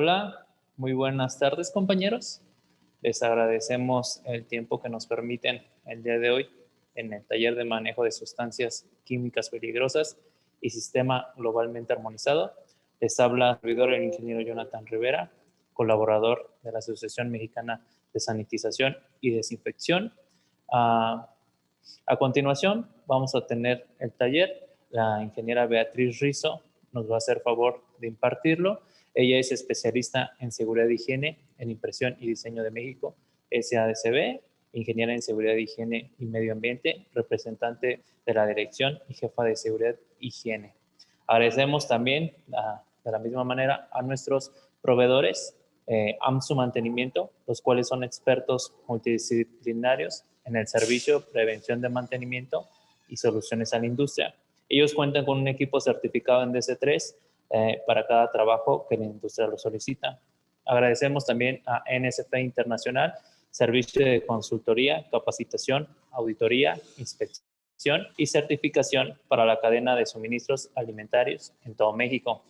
Hola, muy buenas tardes compañeros. Les agradecemos el tiempo que nos permiten el día de hoy en el taller de manejo de sustancias químicas peligrosas y sistema globalmente armonizado. Les habla el servidor el ingeniero Jonathan Rivera, colaborador de la Asociación Mexicana de Sanitización y Desinfección. A continuación vamos a tener el taller. La ingeniera Beatriz Rizo nos va a hacer favor de impartirlo. Ella es especialista en seguridad de higiene en impresión y diseño de México, SADCB, ingeniera en seguridad de higiene y medio ambiente, representante de la dirección y jefa de seguridad e higiene. Agradecemos también de la misma manera a nuestros proveedores AMSU Mantenimiento, los cuales son expertos multidisciplinarios en el servicio, prevención de mantenimiento y soluciones a la industria. Ellos cuentan con un equipo certificado en DC3 para cada trabajo que la industria lo solicita. Agradecemos también a NSF Internacional, servicio de consultoría, capacitación, auditoría, inspección y certificación para la cadena de suministros alimentarios en todo México.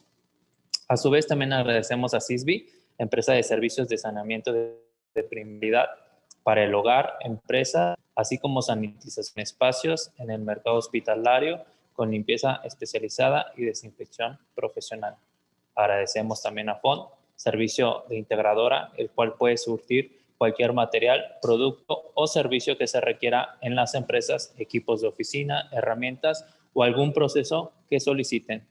A su vez, también agradecemos a CISBI, empresa de servicios de saneamiento de prioridad para el hogar, empresa, así como sanitización de espacios en el mercado hospitalario con limpieza especializada y desinfección profesional. Agradecemos también a FOND, servicio de integradora, el cual puede surtir cualquier material, producto o servicio que se requiera en las empresas, equipos de oficina, herramientas o algún proceso que soliciten.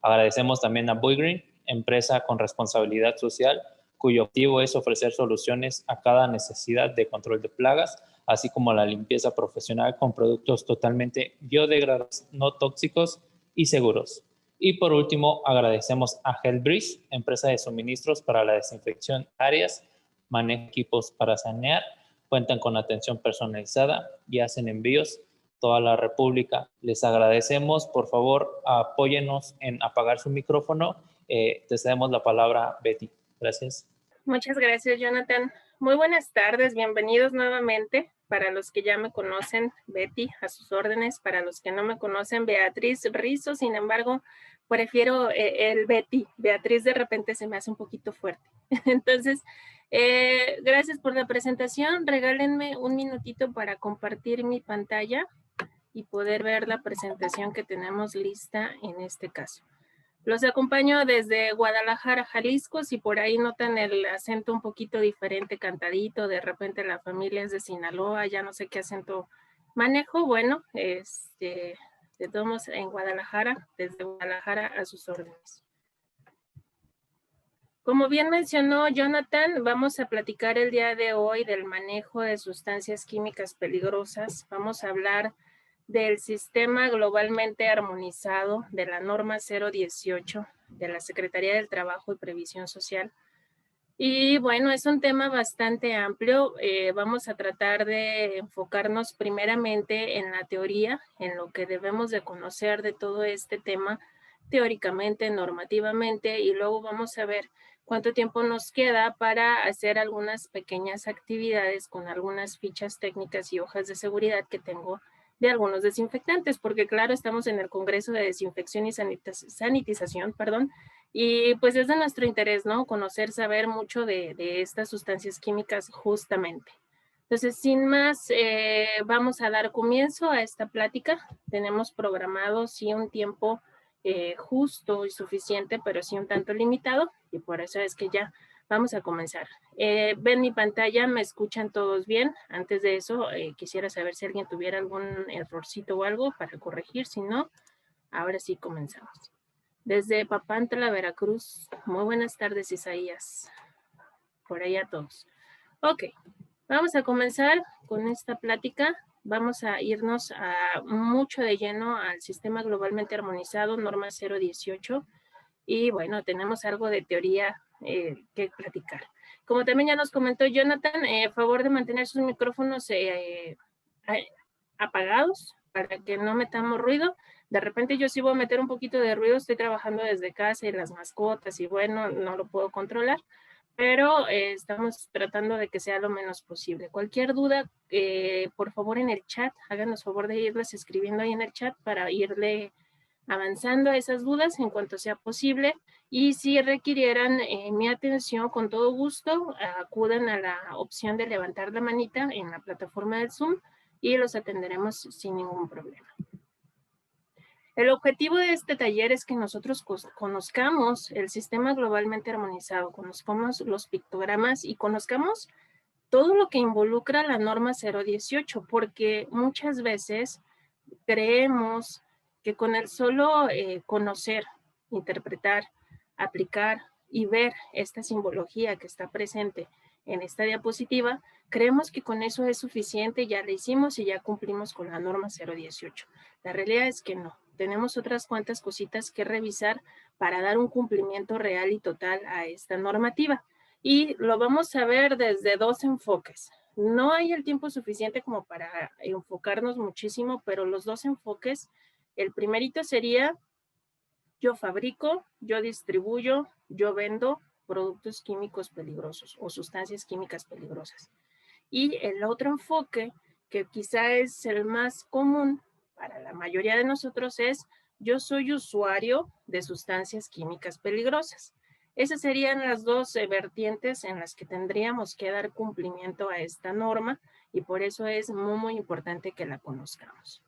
Agradecemos también a Boygreen, empresa con responsabilidad social, cuyo objetivo es ofrecer soluciones a cada necesidad de control de plagas, así como la limpieza profesional con productos totalmente biodegradables, no tóxicos y seguros. Y por último, agradecemos a Healthbridge, empresa de suministros para la desinfección de áreas, manejan equipos para sanear, cuentan con atención personalizada y hacen envíos toda la República. Les agradecemos, por favor, apóyenos en apagar su micrófono. Te cedemos la palabra, Betty. Gracias. Muchas gracias, Jonathan. Muy buenas tardes, bienvenidos nuevamente. Para los que ya me conocen, Betty, a sus órdenes. Para los que no me conocen, Beatriz Rizo. Sin embargo, prefiero el Betty. Beatriz de repente se me hace un poquito fuerte. Entonces, gracias por la presentación. Regálenme un minutito para compartir mi pantalla y poder ver la presentación que tenemos lista en este caso. Los acompaño desde Guadalajara, Jalisco. Si por ahí notan el acento un poquito diferente, cantadito, de repente la familia es de Sinaloa, ya no sé qué acento manejo. Bueno, de todos modos en Guadalajara, desde Guadalajara a sus órdenes. Como bien mencionó Jonathan, vamos a platicar el día de hoy del manejo de sustancias químicas peligrosas. Vamos a hablar del sistema globalmente armonizado de la norma 018 de la Secretaría del Trabajo y Previsión Social. Y bueno, es un tema bastante amplio. Vamos a tratar de enfocarnos primeramente en la teoría, en lo que debemos de conocer de todo este tema teóricamente, normativamente, y luego vamos a ver cuánto tiempo nos queda para hacer algunas pequeñas actividades con algunas fichas técnicas y hojas de seguridad que tengo de algunos desinfectantes, porque claro, estamos en el Congreso de Desinfección y Sanitización, y pues es de nuestro interés, ¿no? Conocer, saber mucho de estas sustancias químicas justamente. Entonces, sin más, vamos a dar comienzo a esta plática. Tenemos programado, sí, un tiempo justo y suficiente, pero sí un tanto limitado, y por eso es que ya vamos a comenzar. Ven mi pantalla, ¿me escuchan todos bien? Antes de eso, quisiera saber si alguien tuviera algún errorcito o algo para corregir. Si no, ahora sí comenzamos. Desde Papantla, Veracruz. Muy buenas tardes, Isaías. Por ahí a todos. Ok, vamos a comenzar con esta plática. Vamos a irnos mucho de lleno al sistema globalmente armonizado, norma 018. Y bueno, tenemos algo de teoría que platicar. Como también ya nos comentó Jonathan, favor de mantener sus micrófonos apagados para que no metamos ruido. De repente yo sí voy a meter un poquito de ruido, estoy trabajando desde casa y las mascotas y bueno, no lo puedo controlar, pero estamos tratando de que sea lo menos posible. Cualquier duda, por favor en el chat, háganos favor de irles escribiendo ahí en el chat para irle avanzando a esas dudas en cuanto sea posible, y si requirieran mi atención, con todo gusto, acudan a la opción de levantar la manita en la plataforma del Zoom y los atenderemos sin ningún problema. El objetivo de este taller es que nosotros conozcamos el sistema globalmente armonizado, conozcamos los pictogramas y conozcamos todo lo que involucra la norma 018, porque muchas veces creemos que con el solo conocer, interpretar, aplicar y ver esta simbología que está presente en esta diapositiva, creemos que con eso es suficiente, ya la hicimos y ya cumplimos con la norma 018. La realidad es que no. Tenemos otras cuantas cositas que revisar para dar un cumplimiento real y total a esta normativa. Y lo vamos a ver desde dos enfoques. No hay el tiempo suficiente como para enfocarnos muchísimo, pero los dos enfoques, el primerito sería: yo fabrico, yo distribuyo, yo vendo productos químicos peligrosos o sustancias químicas peligrosas. Y el otro enfoque, que quizá es el más común para la mayoría de nosotros, es: yo soy usuario de sustancias químicas peligrosas. Esas serían las dos vertientes en las que tendríamos que dar cumplimiento a esta norma, y por eso es muy, muy importante que la conozcamos.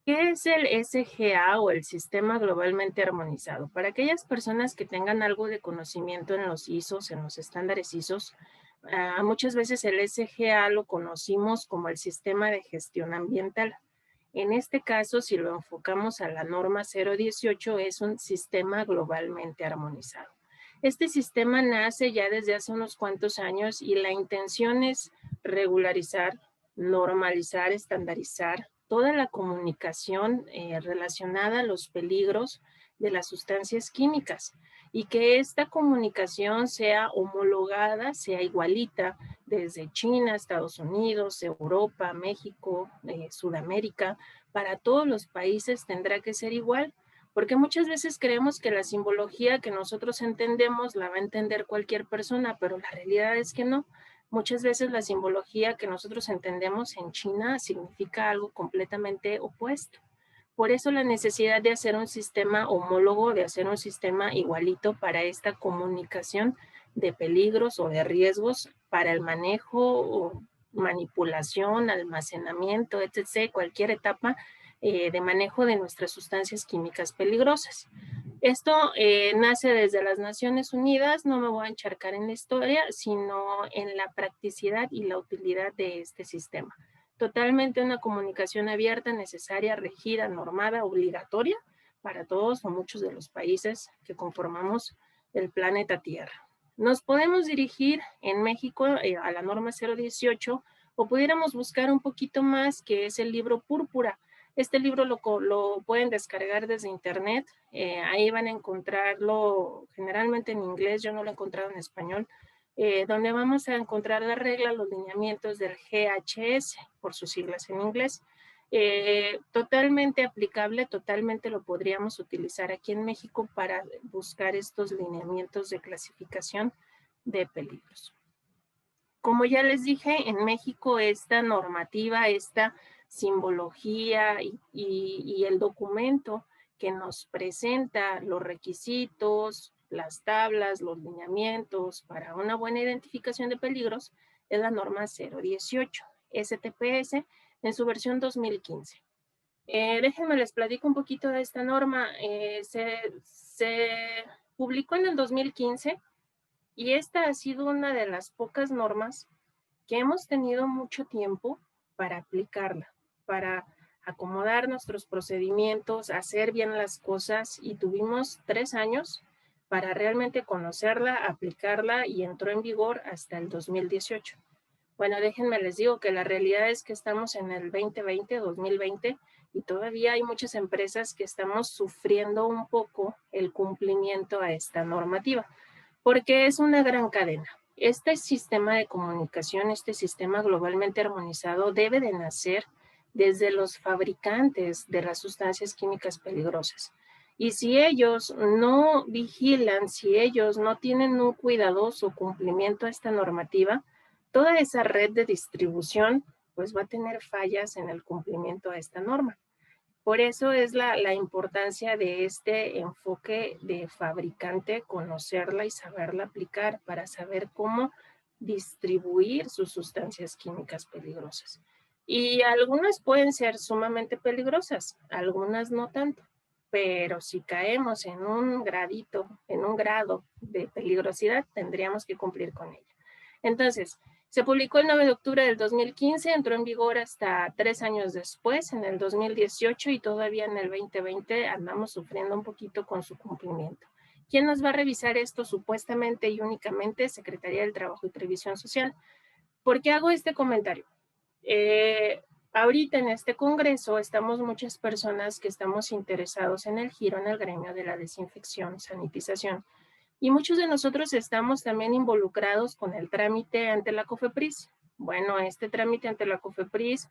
¿Qué es el SGA o el Sistema Globalmente Armonizado? Para aquellas personas que tengan algo de conocimiento en los ISOs, en los estándares ISOs, muchas veces el SGA lo conocimos como el Sistema de Gestión Ambiental. En este caso, si lo enfocamos a la norma 018, es un sistema globalmente armonizado. Este sistema nace ya desde hace unos cuantos años y la intención es regularizar, normalizar, estandarizar toda la comunicación relacionada a los peligros de las sustancias químicas, y que esta comunicación sea homologada, sea igualita desde China, Estados Unidos, Europa, México, Sudamérica. Para todos los países tendrá que ser igual, porque muchas veces creemos que la simbología que nosotros entendemos la va a entender cualquier persona, pero la realidad es que no. Muchas veces la simbología que nosotros entendemos en China significa algo completamente opuesto. Por eso la necesidad de hacer un sistema homólogo, de hacer un sistema igualito para esta comunicación de peligros o de riesgos para el manejo o manipulación, almacenamiento, etc., cualquier etapa de manejo de nuestras sustancias químicas peligrosas. Esto nace desde las Naciones Unidas, no me voy a encharcar en la historia, sino en la practicidad y la utilidad de este sistema. Totalmente una comunicación abierta, necesaria, regida, normada, obligatoria para todos o muchos de los países que conformamos el planeta Tierra. Nos podemos dirigir en México a la norma 018, o pudiéramos buscar un poquito más, que es el libro Púrpura. Este libro lo pueden descargar desde internet, ahí van a encontrarlo generalmente en inglés, yo no lo he encontrado en español, donde vamos a encontrar la regla, los lineamientos del GHS, por sus siglas en inglés. Totalmente aplicable, totalmente lo podríamos utilizar aquí en México para buscar estos lineamientos de clasificación de peligros. Como ya les dije, en México esta normativa, esta simbología y el documento que nos presenta los requisitos, las tablas, los lineamientos para una buena identificación de peligros es la norma 018, STPS, en su versión 2015. Déjenme les platico un poquito de esta norma. Se publicó en el 2015 y esta ha sido una de las pocas normas que hemos tenido mucho tiempo para aplicarla, para acomodar nuestros procedimientos, hacer bien las cosas, y tuvimos 3 años para realmente conocerla, aplicarla, y entró en vigor hasta el 2018. Bueno, déjenme les digo que la realidad es que estamos en el 2020, 2020, y todavía hay muchas empresas que estamos sufriendo un poco el cumplimiento a esta normativa, porque es una gran cadena. Este sistema de comunicación, este sistema globalmente armonizado, debe de nacer desde los fabricantes de las sustancias químicas peligrosas. Y si ellos no vigilan, si ellos no tienen un cuidadoso cumplimiento a esta normativa, toda esa red de distribución pues va a tener fallas en el cumplimiento a esta norma. Por eso es la importancia de este enfoque de fabricante, conocerla y saberla aplicar para saber cómo distribuir sus sustancias químicas peligrosas. Y algunas pueden ser sumamente peligrosas, algunas no tanto, pero si caemos en un gradito, en un grado de peligrosidad, tendríamos que cumplir con ella. Entonces, se publicó el 9 de octubre del 2015, entró en vigor hasta 3 años después, en el 2018, y todavía en el 2020 andamos sufriendo un poquito con su cumplimiento. ¿Quién nos va a revisar esto supuestamente y únicamente? Secretaría del Trabajo y Previsión Social. ¿Por qué hago este comentario? Ahorita en este congreso estamos muchas personas que estamos interesados en el giro en el gremio de la desinfección, sanitización, y muchos de nosotros estamos también involucrados con el trámite ante la COFEPRIS. Bueno, este trámite ante la COFEPRIS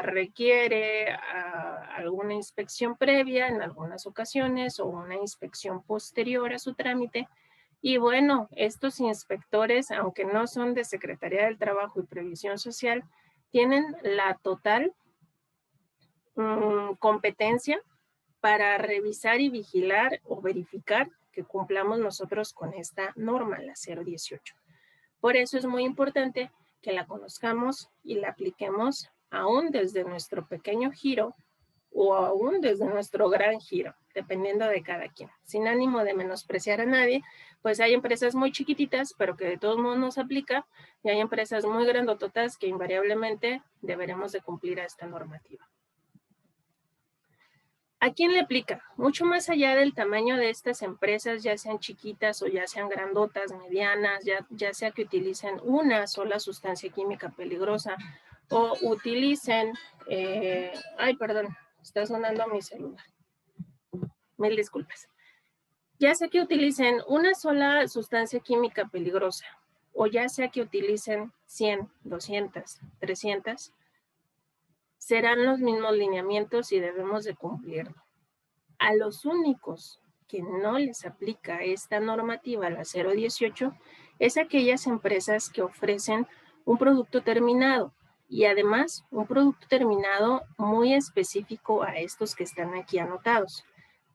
requiere alguna inspección previa en algunas ocasiones o una inspección posterior a su trámite. Y bueno, estos inspectores, aunque no son de Secretaría del Trabajo y Previsión Social, tienen la total competencia para revisar y vigilar o verificar que cumplamos nosotros con esta norma, la 018. Por eso es muy importante que la conozcamos y la apliquemos aún desde nuestro pequeño giro o aún desde nuestro gran giro, dependiendo de cada quien. Sin ánimo de menospreciar a nadie, pues hay empresas muy chiquititas, pero que de todos modos nos aplica, y hay empresas muy grandototas que invariablemente deberemos de cumplir a esta normativa. ¿A quién le aplica? Mucho más allá del tamaño de estas empresas, ya sean chiquitas o ya sean grandotas, medianas, ya sea que utilicen una sola sustancia química peligrosa o utilicen, ay, perdón, está sonando mi celular. Mil disculpas. Ya sea que utilicen una sola sustancia química peligrosa o ya sea que utilicen 100, 200, 300, serán los mismos lineamientos y debemos de cumplirlo. A los únicos que no les aplica esta normativa, la 018, es aquellas empresas que ofrecen un producto terminado y además un producto terminado muy específico a estos que están aquí anotados: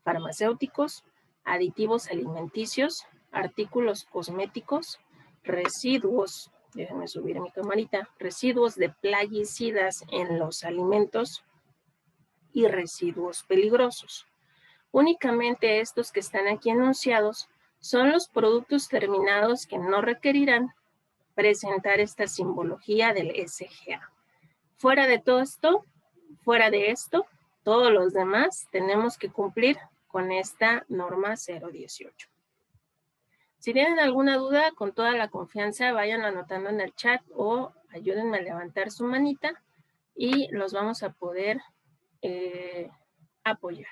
farmacéuticos, aditivos alimenticios, artículos cosméticos, residuos, déjenme subir mi camarita, residuos de plaguicidas en los alimentos y residuos peligrosos. Únicamente estos que están aquí enunciados son los productos terminados que no requerirán presentar esta simbología del SGA. Fuera de todo esto, fuera de esto, todos los demás tenemos que cumplir con esta norma 018. Si tienen alguna duda, con toda la confianza, vayan anotando en el chat o ayúdenme a levantar su manita y los vamos a poder apoyar.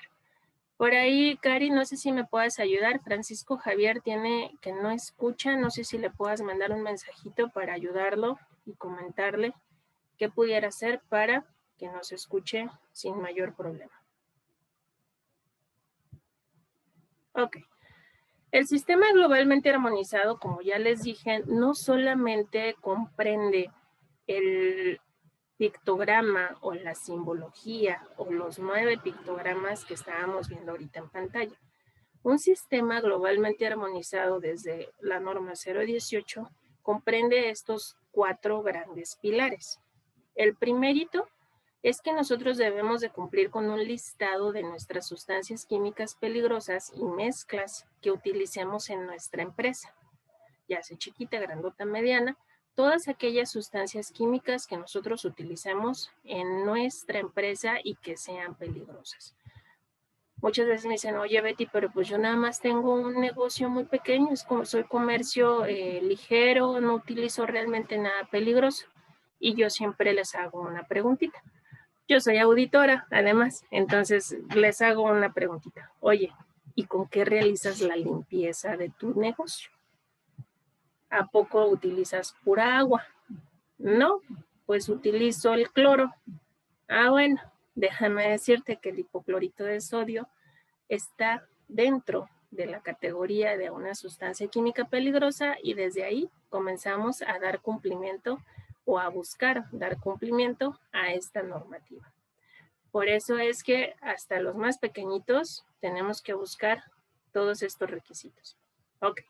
Por ahí, Cari, no sé si me puedas ayudar. Francisco Javier tiene que no escucha. No sé si le puedas mandar un mensajito para ayudarlo y comentarle qué pudiera hacer para que nos escuche sin mayor problema. Ok. El sistema globalmente armonizado, como ya les dije, no solamente comprende el pictograma o la simbología o los 9 pictogramas que estábamos viendo ahorita en pantalla. Un sistema globalmente armonizado desde la norma 018 comprende estos 4 grandes pilares. El primerito es que nosotros debemos de cumplir con un listado de nuestras sustancias químicas peligrosas y mezclas que utilicemos en nuestra empresa, ya sea chiquita, grandota, mediana, todas aquellas sustancias químicas que nosotros utilicemos en nuestra empresa y que sean peligrosas. Muchas veces me dicen, oye Betty, pero pues yo nada más tengo un negocio muy pequeño, es como soy comercio ligero, no utilizo realmente nada peligroso. Y yo siempre les hago una preguntita. Yo soy auditora, además, entonces les hago una preguntita. Oye, ¿y con qué realizas la limpieza de tu negocio? ¿A poco utilizas pura agua? No, pues utilizo el cloro. Ah, bueno, déjame decirte que el hipoclorito de sodio está dentro de la categoría de una sustancia química peligrosa y desde ahí comenzamos a dar cumplimiento o a buscar dar cumplimiento a esta normativa. Por eso es que hasta los más pequeñitos tenemos que buscar todos estos requisitos. Ok,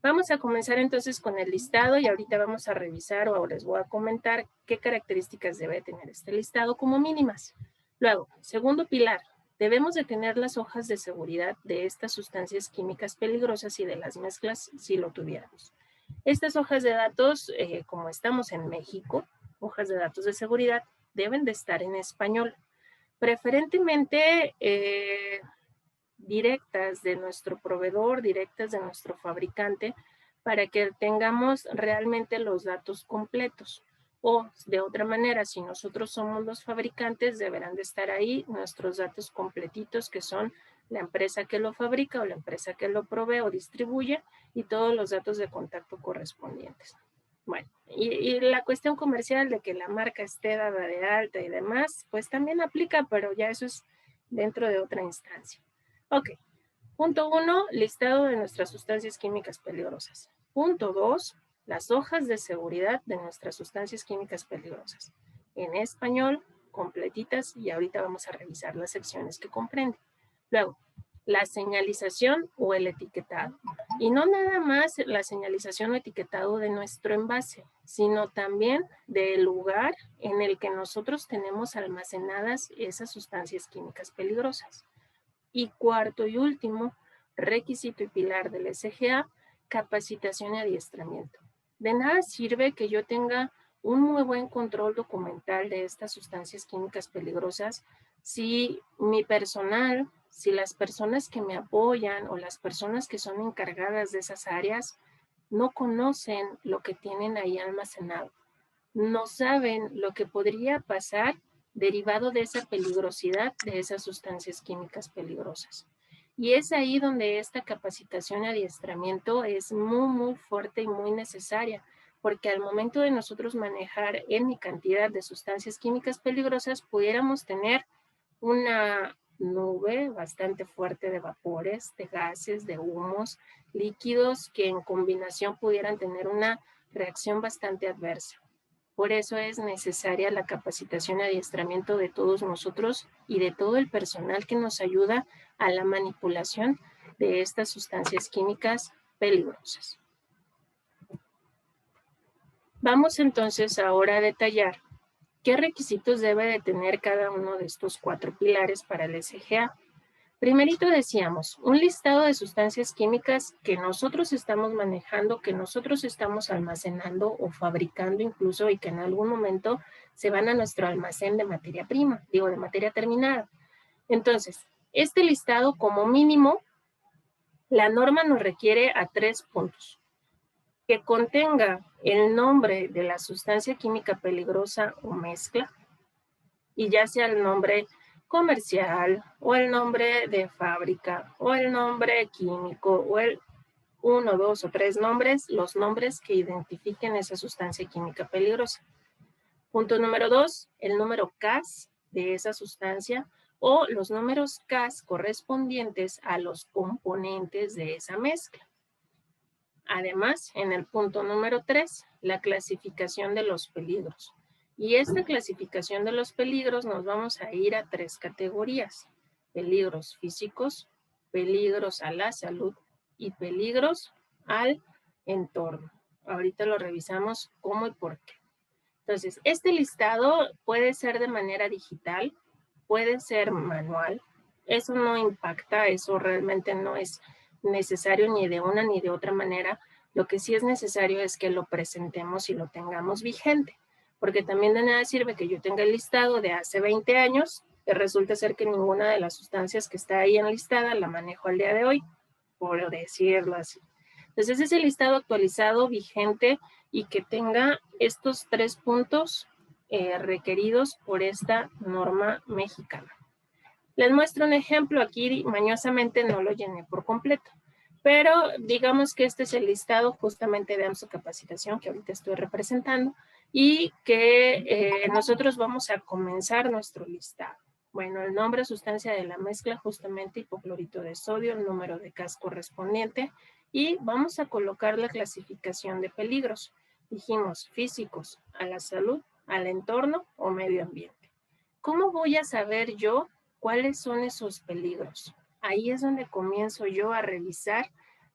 vamos a comenzar entonces con el listado y ahorita vamos a revisar o les voy a comentar qué características debe tener este listado como mínimas. Luego, segundo pilar, debemos de tener las hojas de seguridad de estas sustancias químicas peligrosas y de las mezclas si lo tuviéramos. Estas hojas de datos, como estamos en México, hojas de datos de seguridad, deben de estar en español. Preferentemente directas de nuestro proveedor, directas de nuestro fabricante, para que tengamos realmente los datos completos. O de otra manera, si nosotros somos los fabricantes, deberán de estar ahí nuestros datos completitos, que son la empresa que lo fabrica o la empresa que lo provee o distribuye y todos los datos de contacto correspondientes. Bueno, y la cuestión comercial de que la marca esté dada de alta y demás, pues también aplica, pero ya eso es dentro de otra instancia. Ok, punto 1, listado de nuestras sustancias químicas peligrosas. Punto 2, las hojas de seguridad de nuestras sustancias químicas peligrosas. En español, completitas, y ahorita vamos a revisar las secciones que comprende. Luego, la señalización o el etiquetado. Y no nada más la señalización o etiquetado de nuestro envase, sino también del lugar en el que nosotros tenemos almacenadas esas sustancias químicas peligrosas. Y cuarto y último, requisito y pilar del SGA, capacitación y adiestramiento. De nada sirve que yo tenga un muy buen control documental de estas sustancias químicas peligrosas si mi personal, si las personas que me apoyan o las personas que son encargadas de esas áreas no conocen lo que tienen ahí almacenado, no saben lo que podría pasar derivado de esa peligrosidad de esas sustancias químicas peligrosas. Y es ahí donde esta capacitación y adiestramiento es muy fuerte y muy necesaria, porque al momento de nosotros manejar N cantidad de sustancias químicas peligrosas, pudiéramos tener una nube bastante fuerte de vapores, de gases, de humos, líquidos que en combinación pudieran tener una reacción bastante adversa. Por eso es necesaria la capacitación y adiestramiento de todos nosotros y de todo el personal que nos ayuda a la manipulación de estas sustancias químicas peligrosas. Vamos entonces ahora a detallar qué requisitos debe de tener cada uno de estos 4 pilares para el SGA. Primerito decíamos, un listado de sustancias químicas que nosotros estamos manejando, que nosotros estamos almacenando o fabricando incluso y que en algún momento se van a nuestro almacén de materia prima, digo, de materia terminada. Entonces, este listado como mínimo, la norma nos requiere a 3 puntos. Que contenga el nombre de la sustancia química peligrosa o mezcla, y ya sea el nombre comercial o el nombre de fábrica o el nombre químico o el 1, 2 o 3 nombres, los nombres que identifiquen esa sustancia química peligrosa. Punto número 2, el número CAS de esa sustancia o los números CAS correspondientes a los componentes de esa mezcla. Además, en el punto número 3, la clasificación de los peligros. Y esta clasificación de los peligros nos vamos a ir a 3 categorías. Peligros físicos, peligros a la salud y peligros al entorno. Ahorita lo revisamos cómo y por qué. Entonces, este listado puede ser de manera digital, puede ser manual. Eso no impacta, eso realmente no es necesario ni de una ni de otra manera. Lo que sí es necesario es que lo presentemos y lo tengamos vigente, porque también de nada sirve que yo tenga el listado de hace 20 años, que resulta ser que ninguna de las sustancias que está ahí enlistada la manejo al día de hoy, por decirlo así. Entonces, ese listado actualizado, vigente y que tenga estos 3 puntos requeridos por esta norma mexicana. Les muestro un ejemplo, aquí mañosamente no lo llené por completo, pero digamos que este es el listado justamente de AMSO Capacitación que ahorita estoy representando y que nosotros vamos a comenzar nuestro listado. Bueno, el nombre, sustancia de la mezcla, justamente hipoclorito de sodio, el número de CAS correspondiente y vamos a colocar la clasificación de peligros. Dijimos físicos, a la salud, al entorno o medio ambiente. ¿Cómo voy a saber yo cuáles son esos peligros? Ahí es donde comienzo yo a revisar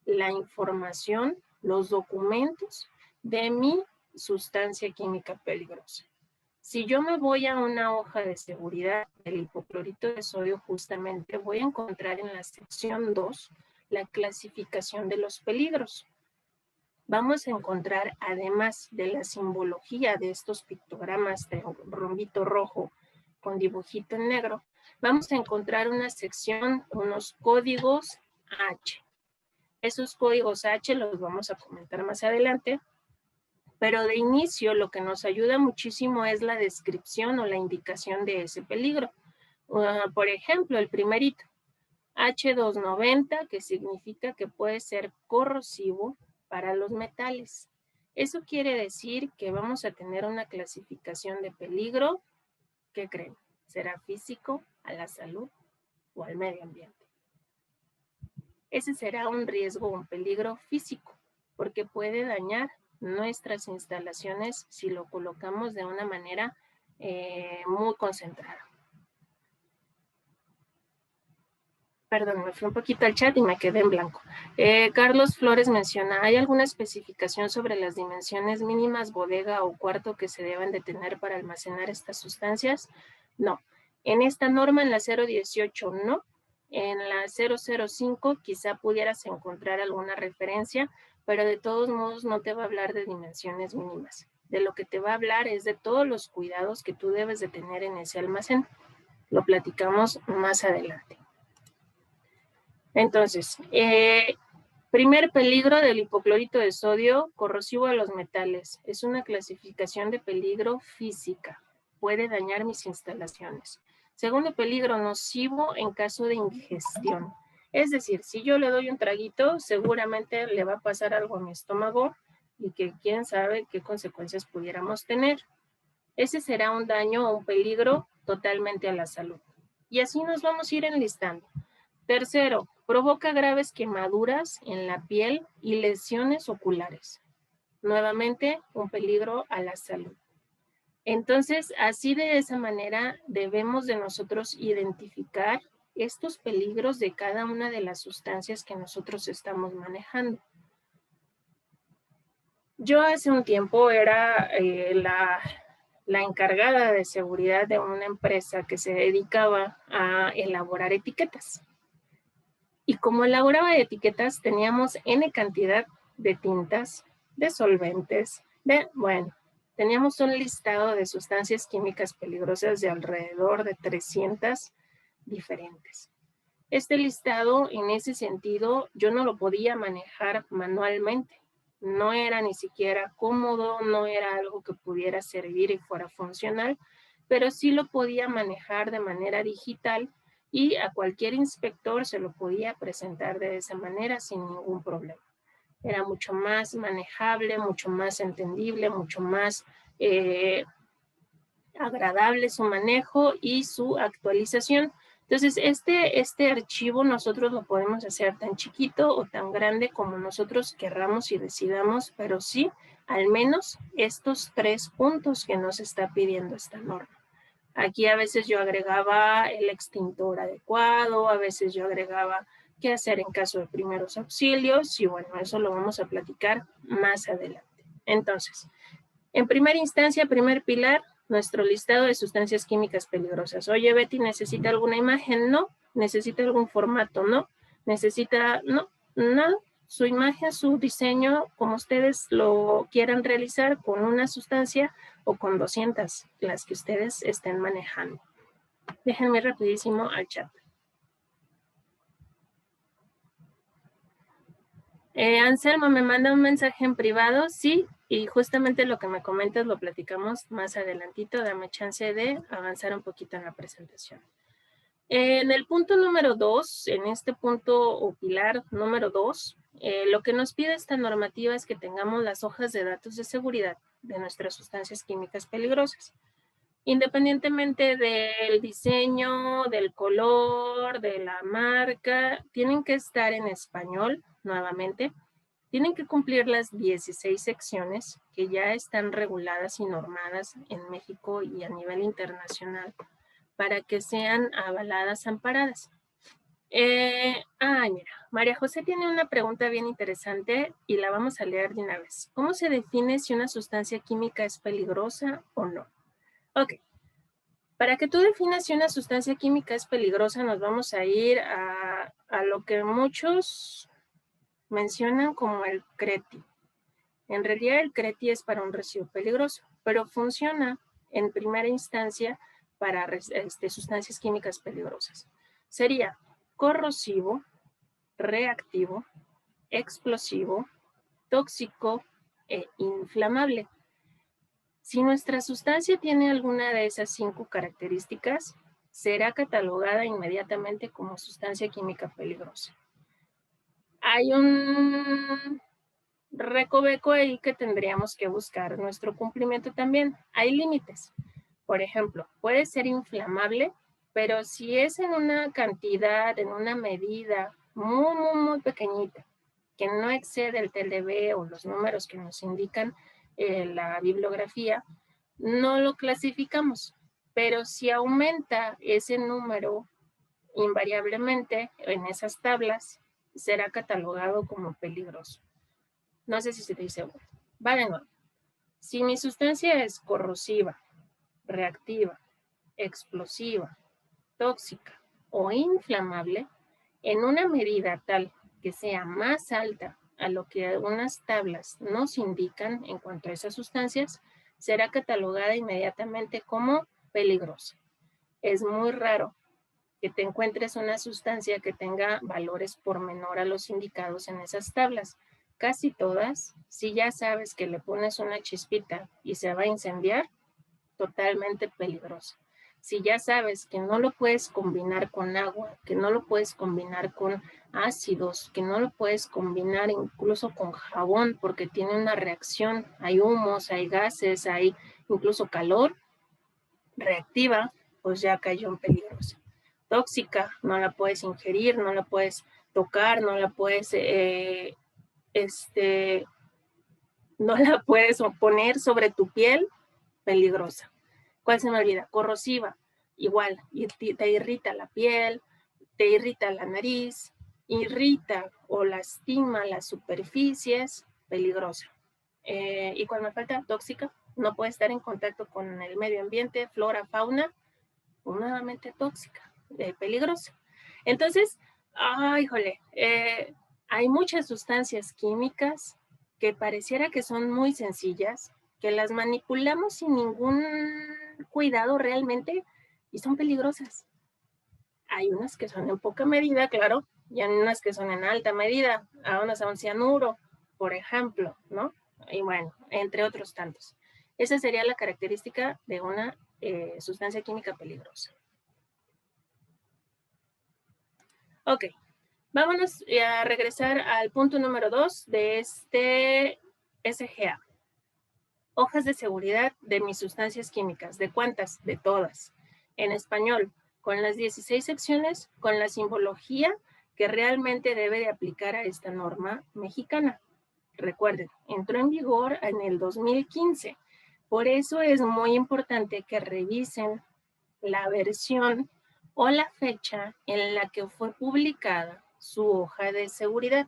la información, los documentos de mi sustancia química peligrosa. Si yo me voy a una hoja de seguridad del hipoclorito de sodio, justamente voy a encontrar en la sección 2 la clasificación de los peligros. Vamos a encontrar, además de la simbología de estos pictogramas de rombito rojo con dibujito en negro, vamos a encontrar una sección, unos códigos H. Esos códigos H los vamos a comentar más adelante, pero de inicio lo que nos ayuda muchísimo es la descripción o la indicación de ese peligro. Por ejemplo, el primerito, H290, que significa que puede ser corrosivo para los metales. Eso quiere decir que vamos a tener una clasificación de peligro. ¿Qué creen? ¿Será físico, a la salud o al medio ambiente? Ese será un riesgo, un peligro físico, porque puede dañar nuestras instalaciones si lo colocamos de una manera muy concentrada. Perdón, me fui un poquito al chat y me quedé en blanco. Carlos Flores menciona, ¿hay alguna especificación sobre las dimensiones mínimas, bodega o cuarto que se deben de tener para almacenar estas sustancias? No. En esta norma, en la 018, no. En la 005 quizá pudieras encontrar alguna referencia, pero de todos modos no te va a hablar de dimensiones mínimas. De lo que te va a hablar es de todos los cuidados que tú debes de tener en ese almacén. Lo platicamos más adelante. Entonces, primer peligro del hipoclorito de sodio, corrosivo a los metales. Es una clasificación de peligro física. Puede dañar mis instalaciones. Segundo peligro, nocivo en caso de ingestión. Es decir, si yo le doy un traguito, seguramente le va a pasar algo a mi estómago y que quién sabe qué consecuencias pudiéramos tener. Ese será un daño o un peligro totalmente a la salud. Y así nos vamos a ir enlistando. Tercero, provoca graves quemaduras en la piel y lesiones oculares. Nuevamente, un peligro a la salud. Entonces, así de esa manera debemos de nosotros identificar estos peligros de cada una de las sustancias que nosotros estamos manejando. Yo hace un tiempo era la encargada de seguridad de una empresa que se dedicaba a elaborar etiquetas. Y como elaboraba etiquetas, teníamos N cantidad de tintas, de solventes, teníamos un listado de sustancias químicas peligrosas de alrededor de 300 diferentes. Este listado, en ese sentido, yo no lo podía manejar manualmente. No era ni siquiera cómodo, no era algo que pudiera servir y fuera funcional, pero sí lo podía manejar de manera digital y a cualquier inspector se lo podía presentar de esa manera sin ningún problema. Era mucho más manejable, mucho más entendible, mucho más agradable su manejo y su actualización. Entonces, este archivo nosotros lo podemos hacer tan chiquito o tan grande como nosotros querramos y decidamos, pero sí, al menos estos 3 puntos que nos está pidiendo esta norma. Aquí a veces yo agregaba el extintor adecuado, a veces yo agregaba qué hacer en caso de primeros auxilios y bueno, eso lo vamos a platicar más adelante. Entonces, en primera instancia, primer pilar, nuestro listado de sustancias químicas peligrosas. Oye, Betty, ¿necesita alguna imagen? No. ¿Necesita algún formato? No. ¿Necesita? No, nada. Su imagen, su diseño, como ustedes lo quieran realizar con una sustancia o con 200, las que ustedes estén manejando. Déjenme rapidísimo al chat. Anselmo me manda un mensaje en privado, sí, y justamente lo que me comentas lo platicamos más adelantito, dame chance de avanzar un poquito en la presentación. En el punto número 2, en este punto o pilar número 2, lo que nos pide esta normativa es que tengamos las hojas de datos de seguridad de nuestras sustancias químicas peligrosas. Independientemente del diseño, del color, de la marca, tienen que estar en español, nuevamente. Tienen que cumplir las 16 secciones que ya están reguladas y normadas en México y a nivel internacional para que sean avaladas, amparadas. Mira, María José tiene una pregunta bien interesante y la vamos a leer de una vez. ¿Cómo se define si una sustancia química es peligrosa o no? Ok. Para que tú definas si una sustancia química es peligrosa, nos vamos a ir a lo que muchos mencionan como el CRETI. En realidad el CRETI es para un residuo peligroso, pero funciona en primera instancia para sustancias químicas peligrosas. Sería corrosivo, reactivo, explosivo, tóxico e inflamable. Si nuestra sustancia tiene alguna de esas 5 características, será catalogada inmediatamente como sustancia química peligrosa. Hay un recoveco ahí que tendríamos que buscar nuestro cumplimiento también. Hay límites. Por ejemplo, puede ser inflamable, pero si es en una cantidad, en una medida muy pequeñita, que no excede el TLB o los números que nos indican la bibliografía, no lo clasificamos. Pero si aumenta ese número invariablemente en esas tablas, será catalogado como peligroso. No sé si se te dice, va de nuevo. Si mi sustancia es corrosiva, reactiva, explosiva, tóxica o inflamable, en una medida tal que sea más alta a lo que algunas tablas nos indican en cuanto a esas sustancias, será catalogada inmediatamente como peligrosa. Es muy raro que te encuentres una sustancia que tenga valores por menor a los indicados en esas tablas. Casi todas, si ya sabes que le pones una chispita y se va a incendiar, totalmente peligroso. Si ya sabes que no lo puedes combinar con agua, que no lo puedes combinar con ácidos, que no lo puedes combinar incluso con jabón porque tiene una reacción, hay humos, hay gases, hay incluso calor, reactiva, pues ya cayó en peligroso. Tóxica, no la puedes ingerir, no la puedes tocar, no la puedes no la puedes poner sobre tu piel, peligrosa. ¿Cuál se me olvida? Corrosiva, igual, te irrita la piel, te irrita la nariz, irrita o lastima las superficies, peligrosa. ¿Y cuál me falta? Tóxica, no puede estar en contacto con el medio ambiente, flora, fauna, nuevamente tóxica, peligrosa. Entonces, hay muchas sustancias químicas que pareciera que son muy sencillas, que las manipulamos sin ningún cuidado realmente y son peligrosas. Hay unas que son en poca medida, claro, y hay unas que son en alta medida, a unas a un cianuro, por ejemplo, ¿no? Y bueno, entre otros tantos. Esa sería la característica de una sustancia química peligrosa. Ok, vámonos a regresar al punto número 2 de este SGA. Hojas de seguridad de mis sustancias químicas. ¿De cuántas? De todas. En español, con las 16 secciones, con la simbología que realmente debe de aplicar a esta norma mexicana. Recuerden, entró en vigor en el 2015. Por eso es muy importante que revisen la versión o la fecha en la que fue publicada su hoja de seguridad.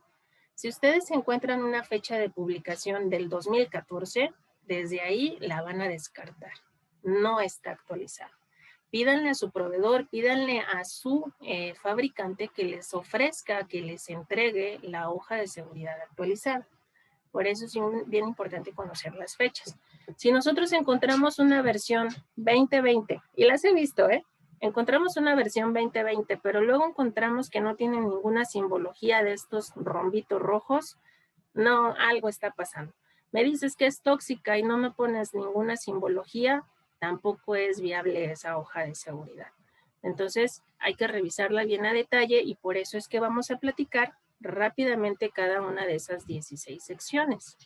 Si ustedes encuentran una fecha de publicación del 2014, desde ahí la van a descartar. No está actualizada. Pídanle a su proveedor, pídanle a su fabricante que les ofrezca, que les entregue la hoja de seguridad actualizada. Por eso es bien importante conocer las fechas. Si nosotros encontramos una versión 2020, y las he visto, encontramos una versión 2020, pero luego encontramos que no tiene ninguna simbología de estos rombitos rojos, no, algo está pasando. Me dices que es tóxica y no me pones ninguna simbología, tampoco es viable esa hoja de seguridad. Entonces, hay que revisarla bien a detalle y por eso es que vamos a platicar rápidamente cada una de esas 16 secciones.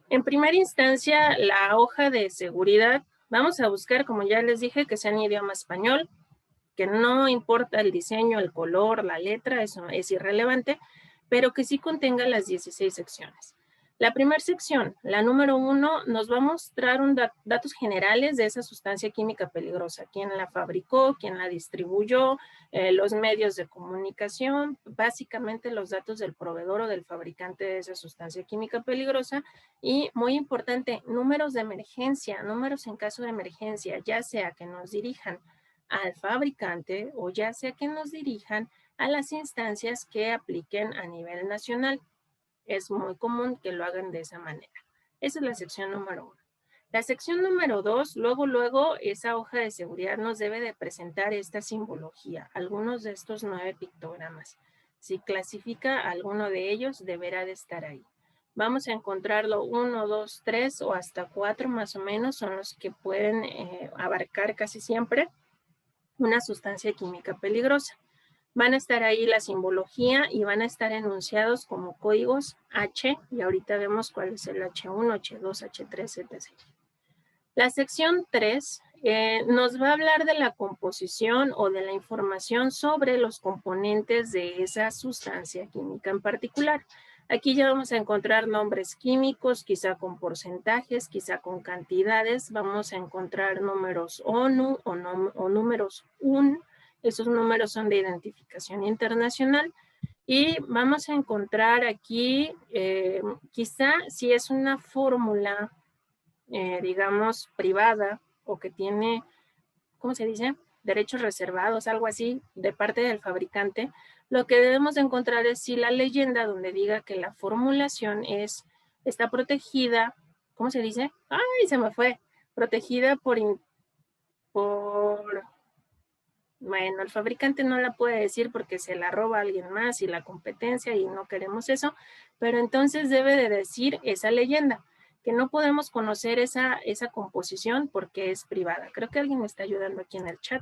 En primera instancia, la hoja de seguridad, vamos a buscar, como ya les dije, que sea en idioma español, que no importa el diseño, el color, la letra, eso es irrelevante, pero que sí contenga las 16 secciones. La primera sección, la número 1, nos va a mostrar datos generales de esa sustancia química peligrosa. Quién la fabricó, quién la distribuyó, los medios de comunicación, básicamente los datos del proveedor o del fabricante de esa sustancia química peligrosa. Y muy importante, números de emergencia, números en caso de emergencia, ya sea que nos dirijan al fabricante o ya sea que nos dirijan a las instancias que apliquen a nivel nacional. Es muy común que lo hagan de esa manera. Esa es la sección número 1. La sección número 2, luego esa hoja de seguridad nos debe de presentar esta simbología, algunos de estos 9 pictogramas. Si clasifica alguno de ellos, deberá de estar ahí. Vamos a encontrarlo 1, 2, 3 o hasta 4 más o menos, son los que pueden abarcar casi siempre una sustancia química peligrosa. Van a estar ahí la simbología y van a estar enunciados como códigos H, y ahorita vemos cuál es el H1, H2, H3, etc. La sección 3 nos va a hablar de la composición o de la información sobre los componentes de esa sustancia química en particular. Aquí ya vamos a encontrar nombres químicos, quizá con porcentajes, quizá con cantidades. Vamos a encontrar números ONU o números UN. Esos números son de identificación internacional. Y vamos a encontrar aquí, quizá si es una fórmula, digamos, privada o que tiene, ¿cómo se dice? Derechos reservados, algo así, de parte del fabricante, lo que debemos de encontrar es si la leyenda donde diga que la formulación está protegida, ¿cómo se dice? ¡Ay, se me fue! Protegida bueno, el fabricante no la puede decir porque se la roba a alguien más y la competencia y no queremos eso, pero entonces debe de decir esa leyenda, que no podemos conocer esa composición porque es privada. Creo que alguien me está ayudando aquí en el chat.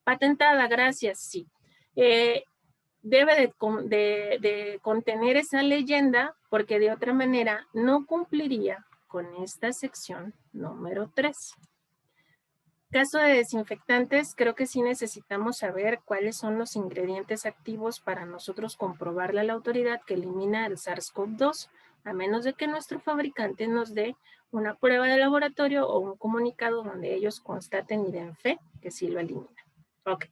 Patentada, gracias, sí. Debe de contener esa leyenda porque de otra manera no cumpliría con esta sección número 3. Caso de desinfectantes, creo que sí necesitamos saber cuáles son los ingredientes activos para nosotros comprobarle a la autoridad que elimina el SARS-CoV-2, a menos de que nuestro fabricante nos dé una prueba de laboratorio o un comunicado donde ellos constaten y den fe que sí lo elimina. Ok,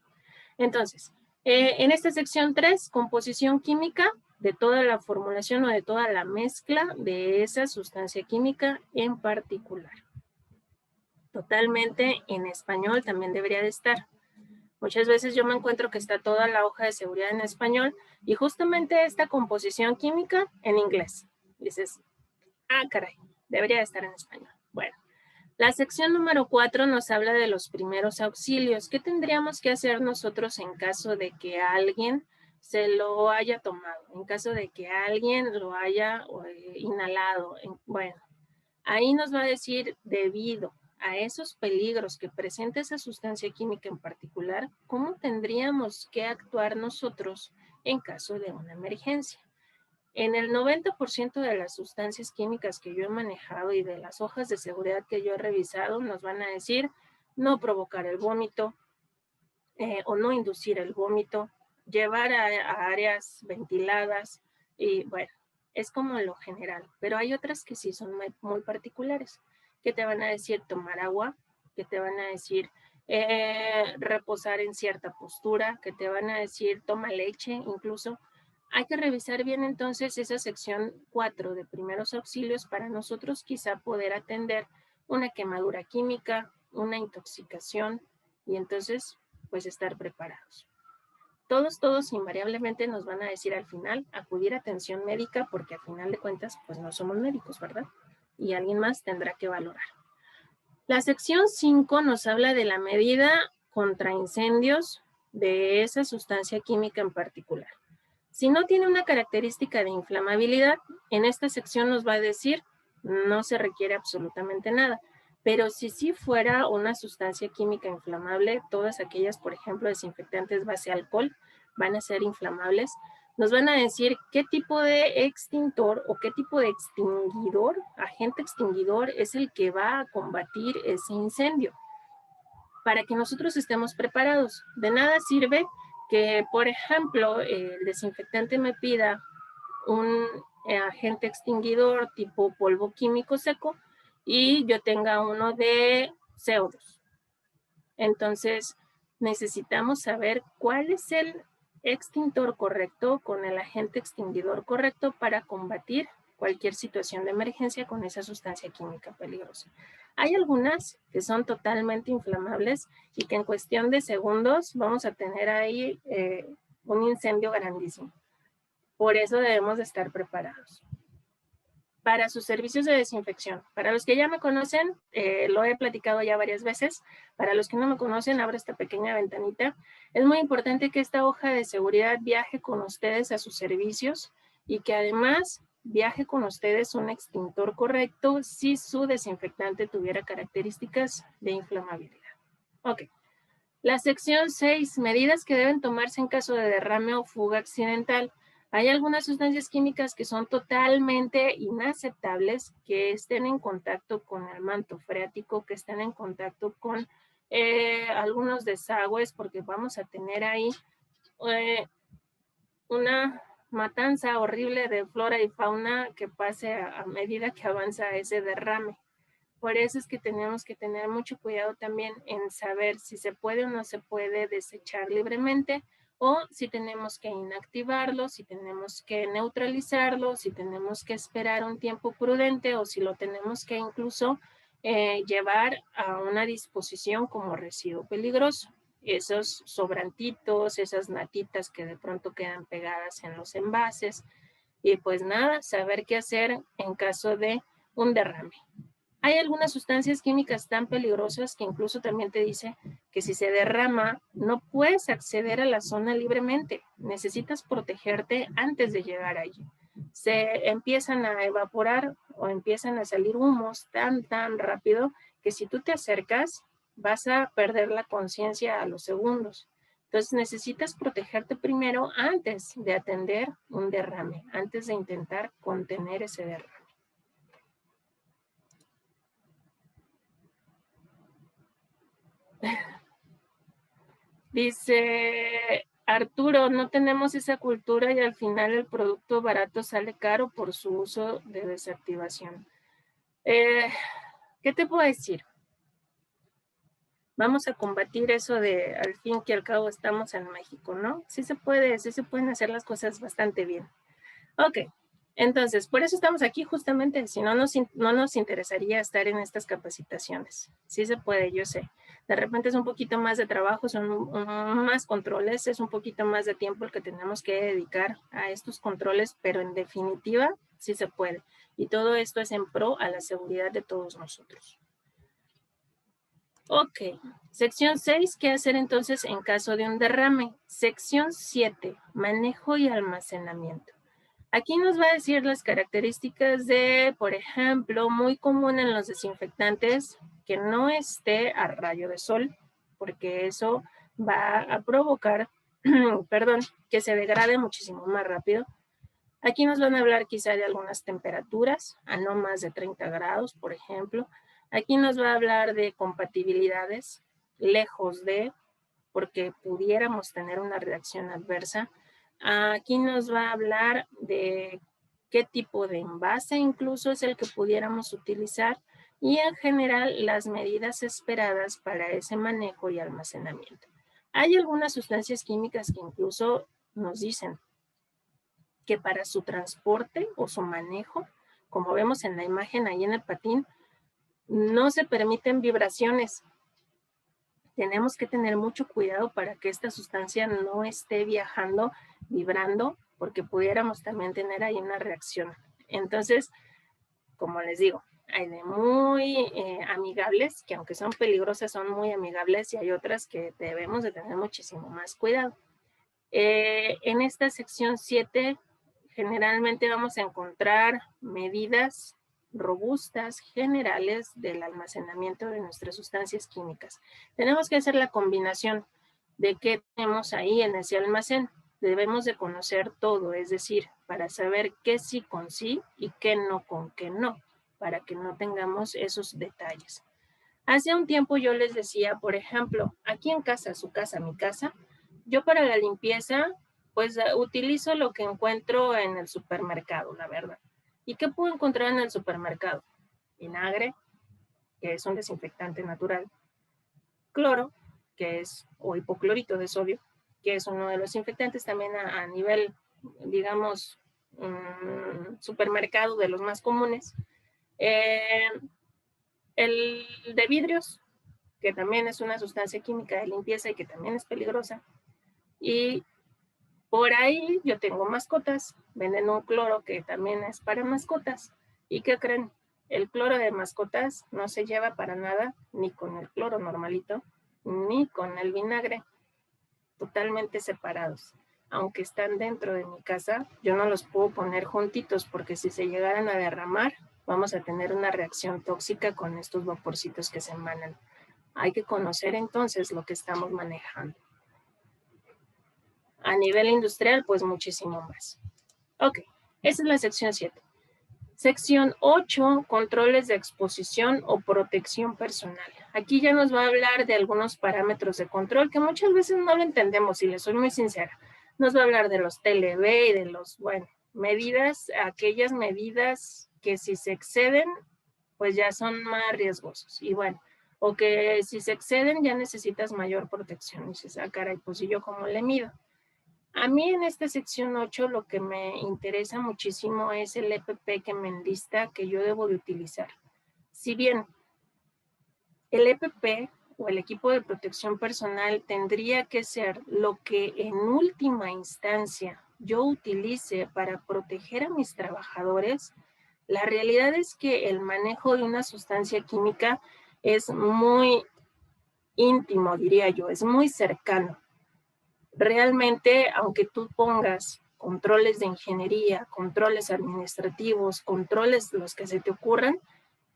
entonces, en esta sección 3, composición química de toda la formulación o de toda la mezcla de esa sustancia química en particular. Totalmente en español también debería de estar. Muchas veces yo me encuentro que está toda la hoja de seguridad en español y justamente esta composición química en inglés. Dices, caray, debería de estar en español. Bueno, la sección número 4 nos habla de los primeros auxilios. ¿Qué tendríamos que hacer nosotros en caso de que alguien se lo haya tomado? En caso de que alguien lo haya inhalado. Bueno, ahí nos va a decir debido a esos peligros que presenta esa sustancia química en particular, ¿cómo tendríamos que actuar nosotros en caso de una emergencia? En el 90% de las sustancias químicas que yo he manejado y de las hojas de seguridad que yo he revisado, nos van a decir no provocar el vómito o no inducir el vómito, llevar a áreas ventiladas y bueno, es como lo general, pero hay otras que sí son muy particulares, que te van a decir tomar agua, que te van a decir reposar en cierta postura, que te van a decir toma leche incluso. Hay que revisar bien entonces esa sección 4 de primeros auxilios para nosotros quizá poder atender una quemadura química, una intoxicación y entonces pues estar preparados. Todos invariablemente nos van a decir al final acudir a atención médica porque al final de cuentas pues no somos médicos, ¿verdad? Y alguien más tendrá que valorar. La sección 5 nos habla de la medida contra incendios de esa sustancia química en particular. Si no tiene una característica de inflamabilidad, en esta sección nos va a decir no se requiere absolutamente nada. Pero si sí fuera una sustancia química inflamable, todas aquellas, por ejemplo, desinfectantes base alcohol, van a ser inflamables. Nos van a decir qué tipo de extintor o qué tipo de extinguidor, agente extinguidor, es el que va a combatir ese incendio. Para que nosotros estemos preparados. De nada sirve que, por ejemplo, el desinfectante me pida un agente extinguidor tipo polvo químico seco y yo tenga uno de CO2. Entonces, necesitamos saber cuál es el extintor correcto con el agente extinguidor correcto para combatir cualquier situación de emergencia con esa sustancia química peligrosa. Hay algunas que son totalmente inflamables y que en cuestión de segundos vamos a tener ahí un incendio grandísimo. Por eso debemos de estar preparados. Para sus servicios de desinfección. Para los que ya me conocen, lo he platicado ya varias veces. Para los que no me conocen, abro esta pequeña ventanita. Es muy importante que esta hoja de seguridad viaje con ustedes a sus servicios y que además viaje con ustedes un extintor correcto si su desinfectante tuviera características de inflamabilidad. Ok. La sección 6, medidas que deben tomarse en caso de derrame o fuga accidental. Hay algunas sustancias químicas que son totalmente inaceptables, que estén en contacto con el manto freático, que estén en contacto con algunos desagües, porque vamos a tener ahí una matanza horrible de flora y fauna que pase a medida que avanza ese derrame. Por eso es que tenemos que tener mucho cuidado también en saber si se puede o no se puede desechar libremente o si tenemos que inactivarlo, si tenemos que neutralizarlo, si tenemos que esperar un tiempo prudente o si lo tenemos que incluso llevar a una disposición como residuo peligroso. Esos sobrantitos, esas natitas que de pronto quedan pegadas en los envases y pues nada, saber qué hacer en caso de un derrame. Hay algunas sustancias químicas tan peligrosas que incluso también te dice que si se derrama no puedes acceder a la zona libremente. Necesitas protegerte antes de llegar allí. Se empiezan a evaporar o empiezan a salir humos tan rápido que si tú te acercas vas a perder la conciencia a los segundos. Entonces necesitas protegerte primero antes de atender un derrame, antes de intentar contener ese derrame. Dice Arturo, no tenemos esa cultura y al final el producto barato sale caro por su uso de desactivación. ¿Qué te puedo decir? Vamos a combatir eso de al fin que al cabo estamos en México, ¿no? Sí se puede, sí se pueden hacer las cosas bastante bien. Ok, entonces, por eso estamos aquí justamente, si no nos interesaría estar en estas capacitaciones. Sí se puede, yo sé. De repente es un poquito más de trabajo, son más controles, es un poquito más de tiempo el que tenemos que dedicar a estos controles, pero en definitiva sí se puede. Y todo esto es en pro a la seguridad de todos nosotros. Ok, sección 6, ¿qué hacer entonces en caso de un derrame? Sección 7, manejo y almacenamiento. Aquí nos va a decir las características de, por ejemplo, muy común en los desinfectantes, que no esté a rayo de sol, porque eso va a provocar, perdón, que se degrade muchísimo más rápido. Aquí nos van a hablar quizá de algunas temperaturas, a no más de 30 grados, por ejemplo. Aquí nos va a hablar de compatibilidades, lejos de, porque pudiéramos tener una reacción adversa. Aquí nos va a hablar de qué tipo de envase incluso es el que pudiéramos utilizar y en general las medidas esperadas para ese manejo y almacenamiento. Hay algunas sustancias químicas que incluso nos dicen que para su transporte o su manejo, como vemos en la imagen ahí en el patín, no se permiten vibraciones. Tenemos que tener mucho cuidado para que esta sustancia no esté viajando, vibrando, porque pudiéramos también tener ahí una reacción. Entonces, como les digo, hay de muy amigables, que aunque son peligrosas, son muy amigables, y hay otras que debemos de tener muchísimo más cuidado. En esta sección 7, generalmente vamos a encontrar medidas robustas, generales del almacenamiento de nuestras sustancias químicas. Tenemos que hacer la combinación de qué tenemos ahí en ese almacén. Debemos de conocer todo, es decir, para saber qué sí con sí y qué no con qué no, para que no tengamos esos detalles. Hace un tiempo yo les decía, por ejemplo, aquí en casa, su casa, mi casa, yo para la limpieza Pues utilizo lo que encuentro en el supermercado, la verdad. ¿Y qué puedo encontrar en el supermercado? Vinagre, que es un desinfectante natural. Cloro, que es, o hipoclorito de sodio, que es uno de los desinfectantes también a nivel, digamos, supermercado de los más comunes. El de vidrios, que también es una sustancia química de limpieza y que también es peligrosa. Y por ahí yo tengo mascotas, venden un cloro que también es para mascotas. ¿Y qué creen? El cloro de mascotas no se lleva para nada ni con el cloro normalito, ni con el vinagre, totalmente separados. Aunque están dentro de mi casa, yo no los puedo poner juntitos porque si se llegaran a derramar, vamos a tener una reacción tóxica con estos vaporcitos que se emanan. Hay que conocer entonces lo que estamos manejando. A nivel industrial, pues muchísimo más. Ok, esa es la sección 7. Sección 8, controles de exposición o protección personal. Aquí ya nos va a hablar de algunos parámetros de control que muchas veces no lo entendemos, y les soy muy sincera. Nos va a hablar de los TLV y de los, bueno, medidas, aquellas medidas que si se exceden, pues ya son más riesgosos. Y bueno, o que si se exceden ya necesitas mayor protección. Y dices, ah, caray, pues ¿y yo cómo le mido? A mí en esta sección 8 lo que me interesa muchísimo es el EPP que me enlista que yo debo de utilizar. Si bien el EPP o el equipo de protección personal tendría que ser lo que en última instancia yo utilice para proteger a mis trabajadores, la realidad es que el manejo de una sustancia química es muy íntimo, diría yo, es muy cercano. Realmente, aunque tú pongas controles de ingeniería, controles administrativos, controles los que se te ocurran,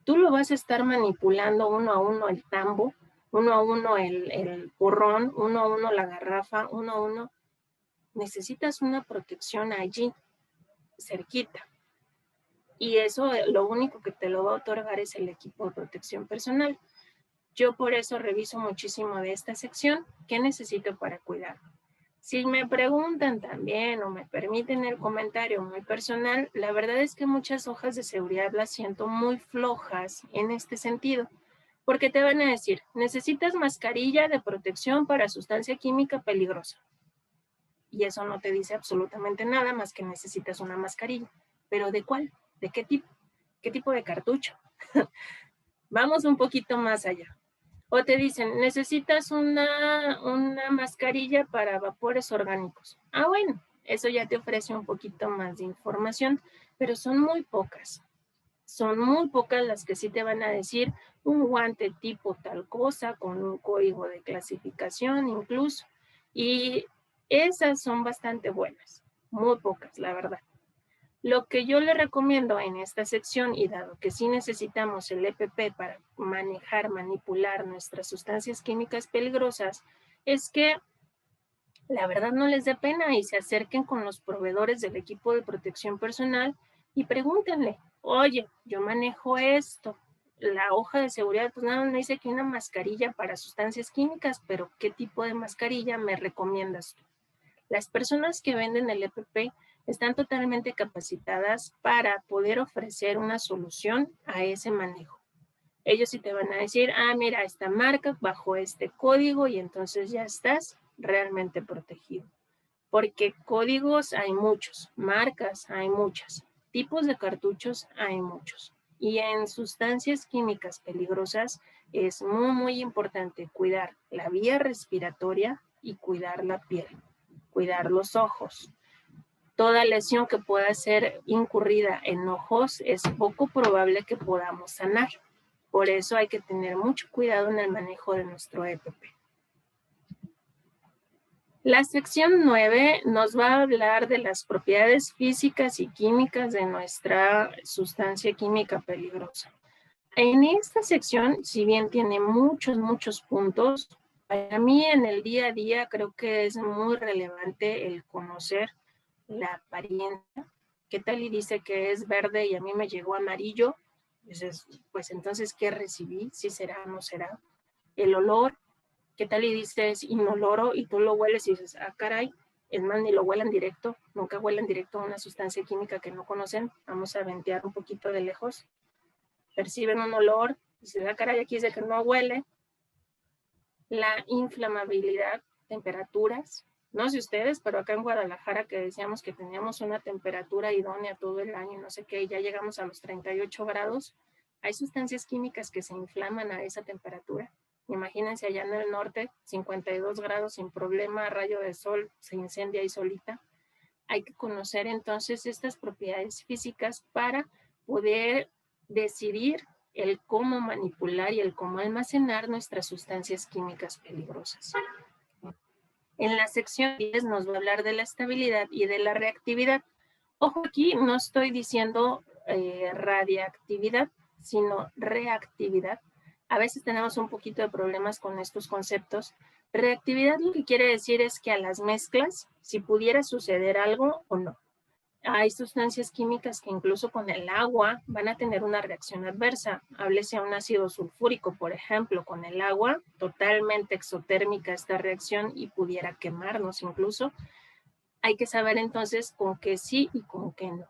tú lo vas a estar manipulando uno a uno el tambo, uno a uno el porrón, uno a uno la garrafa, uno a uno. Necesitas una protección allí, cerquita. Y eso lo único que te lo va a otorgar es el equipo de protección personal. Yo por eso reviso muchísimo de esta sección, ¿qué necesito para cuidarlo? Si me preguntan también o me permiten el comentario muy personal, la verdad es que muchas hojas de seguridad las siento muy flojas en este sentido, porque te van a decir, necesitas mascarilla de protección para sustancia química peligrosa. Y eso no te dice absolutamente nada más que necesitas una mascarilla. ¿Pero de cuál? ¿De qué tipo? ¿Qué tipo de cartucho? Vamos un poquito más allá. O te dicen, necesitas una mascarilla para vapores orgánicos. Ah, bueno, eso ya te ofrece un poquito más de información, pero son muy pocas. Son muy pocas las que sí te van a decir un guante tipo tal cosa, con un código de clasificación incluso. Y esas son bastante buenas, muy pocas, la verdad. Lo que yo le recomiendo en esta sección, y dado que sí necesitamos el EPP para manejar, manipular nuestras sustancias químicas peligrosas, es que la verdad no les dé pena y se acerquen con los proveedores del equipo de protección personal y pregúntenle, oye, yo manejo esto. La hoja de seguridad, pues nada, me dice que una mascarilla para sustancias químicas, pero ¿qué tipo de mascarilla me recomiendas tú? Las personas que venden el EPP están totalmente capacitadas para poder ofrecer una solución a ese manejo. Ellos sí te van a decir, ah, mira, esta marca bajo este código y entonces ya estás realmente protegido. Porque códigos hay muchos, marcas hay muchas, tipos de cartuchos hay muchos. Y en sustancias químicas peligrosas es muy, muy importante cuidar la vía respiratoria y cuidar la piel, cuidar los ojos. Toda lesión que pueda ser incurrida en ojos es poco probable que podamos sanar. Por eso hay que tener mucho cuidado en el manejo de nuestro EPP. La sección 9 nos va a hablar de las propiedades físicas y químicas de nuestra sustancia química peligrosa. En esta sección, si bien tiene muchos puntos, para mí en el día a día creo que es muy relevante el conocer la apariencia. ¿Qué tal y dice que es verde y a mí me llegó amarillo? Pues entonces, ¿qué recibí? ¿Sí será o no será? El olor. ¿Qué tal y dices inoloro y tú lo hueles y dices, ah, caray, es más, ni lo huelan directo, nunca huelan directo a una sustancia química que no conocen. Vamos a ventear un poquito de lejos. Perciben un olor, y se da caray, aquí dice que no huele. La inflamabilidad, temperaturas. No sé ustedes, pero acá en Guadalajara que decíamos que teníamos una temperatura idónea todo el año, no sé qué, ya llegamos a los 38 grados. Hay sustancias químicas que se inflaman a esa temperatura. Imagínense allá en el norte, 52 grados sin problema, rayo de sol, se incendia ahí solita. Hay que conocer entonces estas propiedades físicas para poder decidir el cómo manipular y el cómo almacenar nuestras sustancias químicas peligrosas. En la sección 10 nos va a hablar de la estabilidad y de la reactividad. Ojo, aquí no estoy diciendo radiactividad, sino reactividad. A veces tenemos un poquito de problemas con estos conceptos. Reactividad lo que quiere decir es que a las mezclas, si pudiera suceder algo o no. Hay sustancias químicas que incluso con el agua van a tener una reacción adversa. Háblese a un ácido sulfúrico, por ejemplo, con el agua, totalmente exotérmica esta reacción y pudiera quemarnos incluso. Hay que saber entonces con qué sí y con qué no.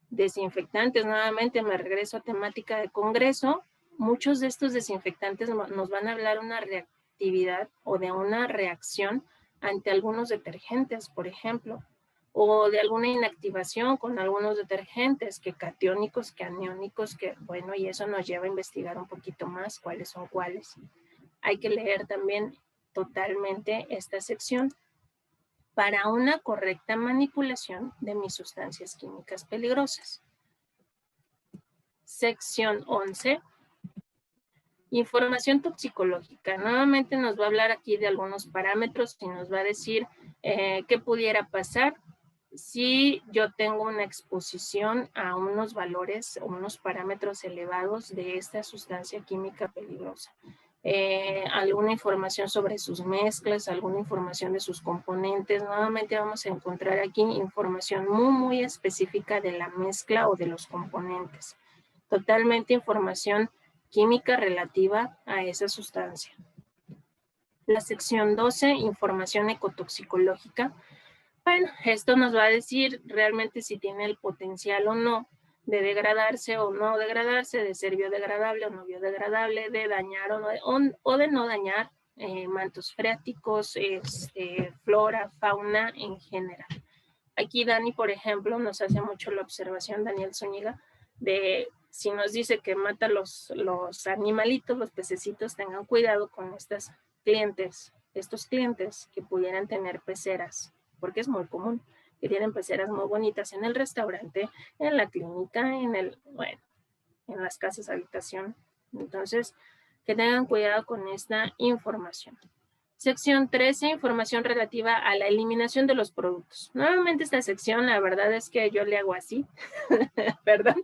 Desinfectantes, nuevamente me regreso a temática de congreso. Muchos de estos desinfectantes nos van a hablar de una reactividad o de una reacción ante algunos detergentes, por ejemplo, o de alguna inactivación con algunos detergentes, que catiónicos, que aniónicos, que bueno, y eso nos lleva a investigar un poquito más cuáles son cuáles. Hay que leer también totalmente esta sección para una correcta manipulación de mis sustancias químicas peligrosas. Sección 11. Información toxicológica. Nuevamente nos va a hablar aquí de algunos parámetros y nos va a decir qué pudiera pasar si yo tengo una exposición a unos valores o unos parámetros elevados de esta sustancia química peligrosa. Alguna información sobre sus mezclas, alguna información de sus componentes. Nuevamente vamos a encontrar aquí información muy específica de la mezcla o de los componentes. Totalmente información química relativa a esa sustancia. La sección 12, información ecotoxicológica. Bueno, esto nos va a decir realmente si tiene el potencial o no de degradarse o no degradarse, de ser biodegradable o no biodegradable, de dañar o de no dañar mantos freáticos, flora, fauna en general. Aquí Dani, por ejemplo, nos hace mucho la observación, Daniel Zúñiga, de si nos dice que mata los animalitos, los pececitos, tengan cuidado con estos clientes que pudieran tener peceras, porque es muy común que tienen peceras muy bonitas en el restaurante, en la clínica, en las casas habitación. Entonces, que tengan cuidado con esta información. Sección 13, información relativa a la eliminación de los productos. Nuevamente esta sección, la verdad es que yo le hago así, perdón,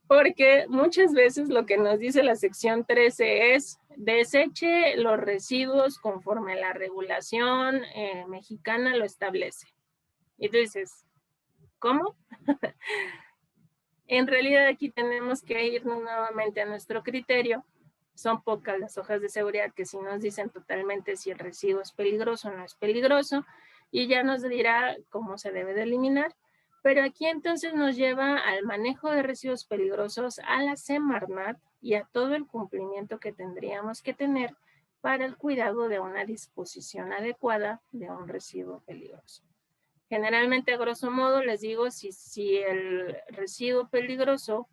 porque muchas veces lo que nos dice la sección 13 es deseche los residuos conforme la regulación mexicana lo establece. Y tú dices, ¿cómo? En realidad aquí tenemos que irnos nuevamente a nuestro criterio. Son pocas las hojas de seguridad que sí nos dicen totalmente si el residuo es peligroso o no es peligroso, y ya nos dirá cómo se debe de eliminar. Pero aquí entonces nos lleva al manejo de residuos peligrosos, a la Semarnat y a todo el cumplimiento que tendríamos que tener para el cuidado de una disposición adecuada de un residuo peligroso. Generalmente, a grosso modo, les digo, si el residuo peligroso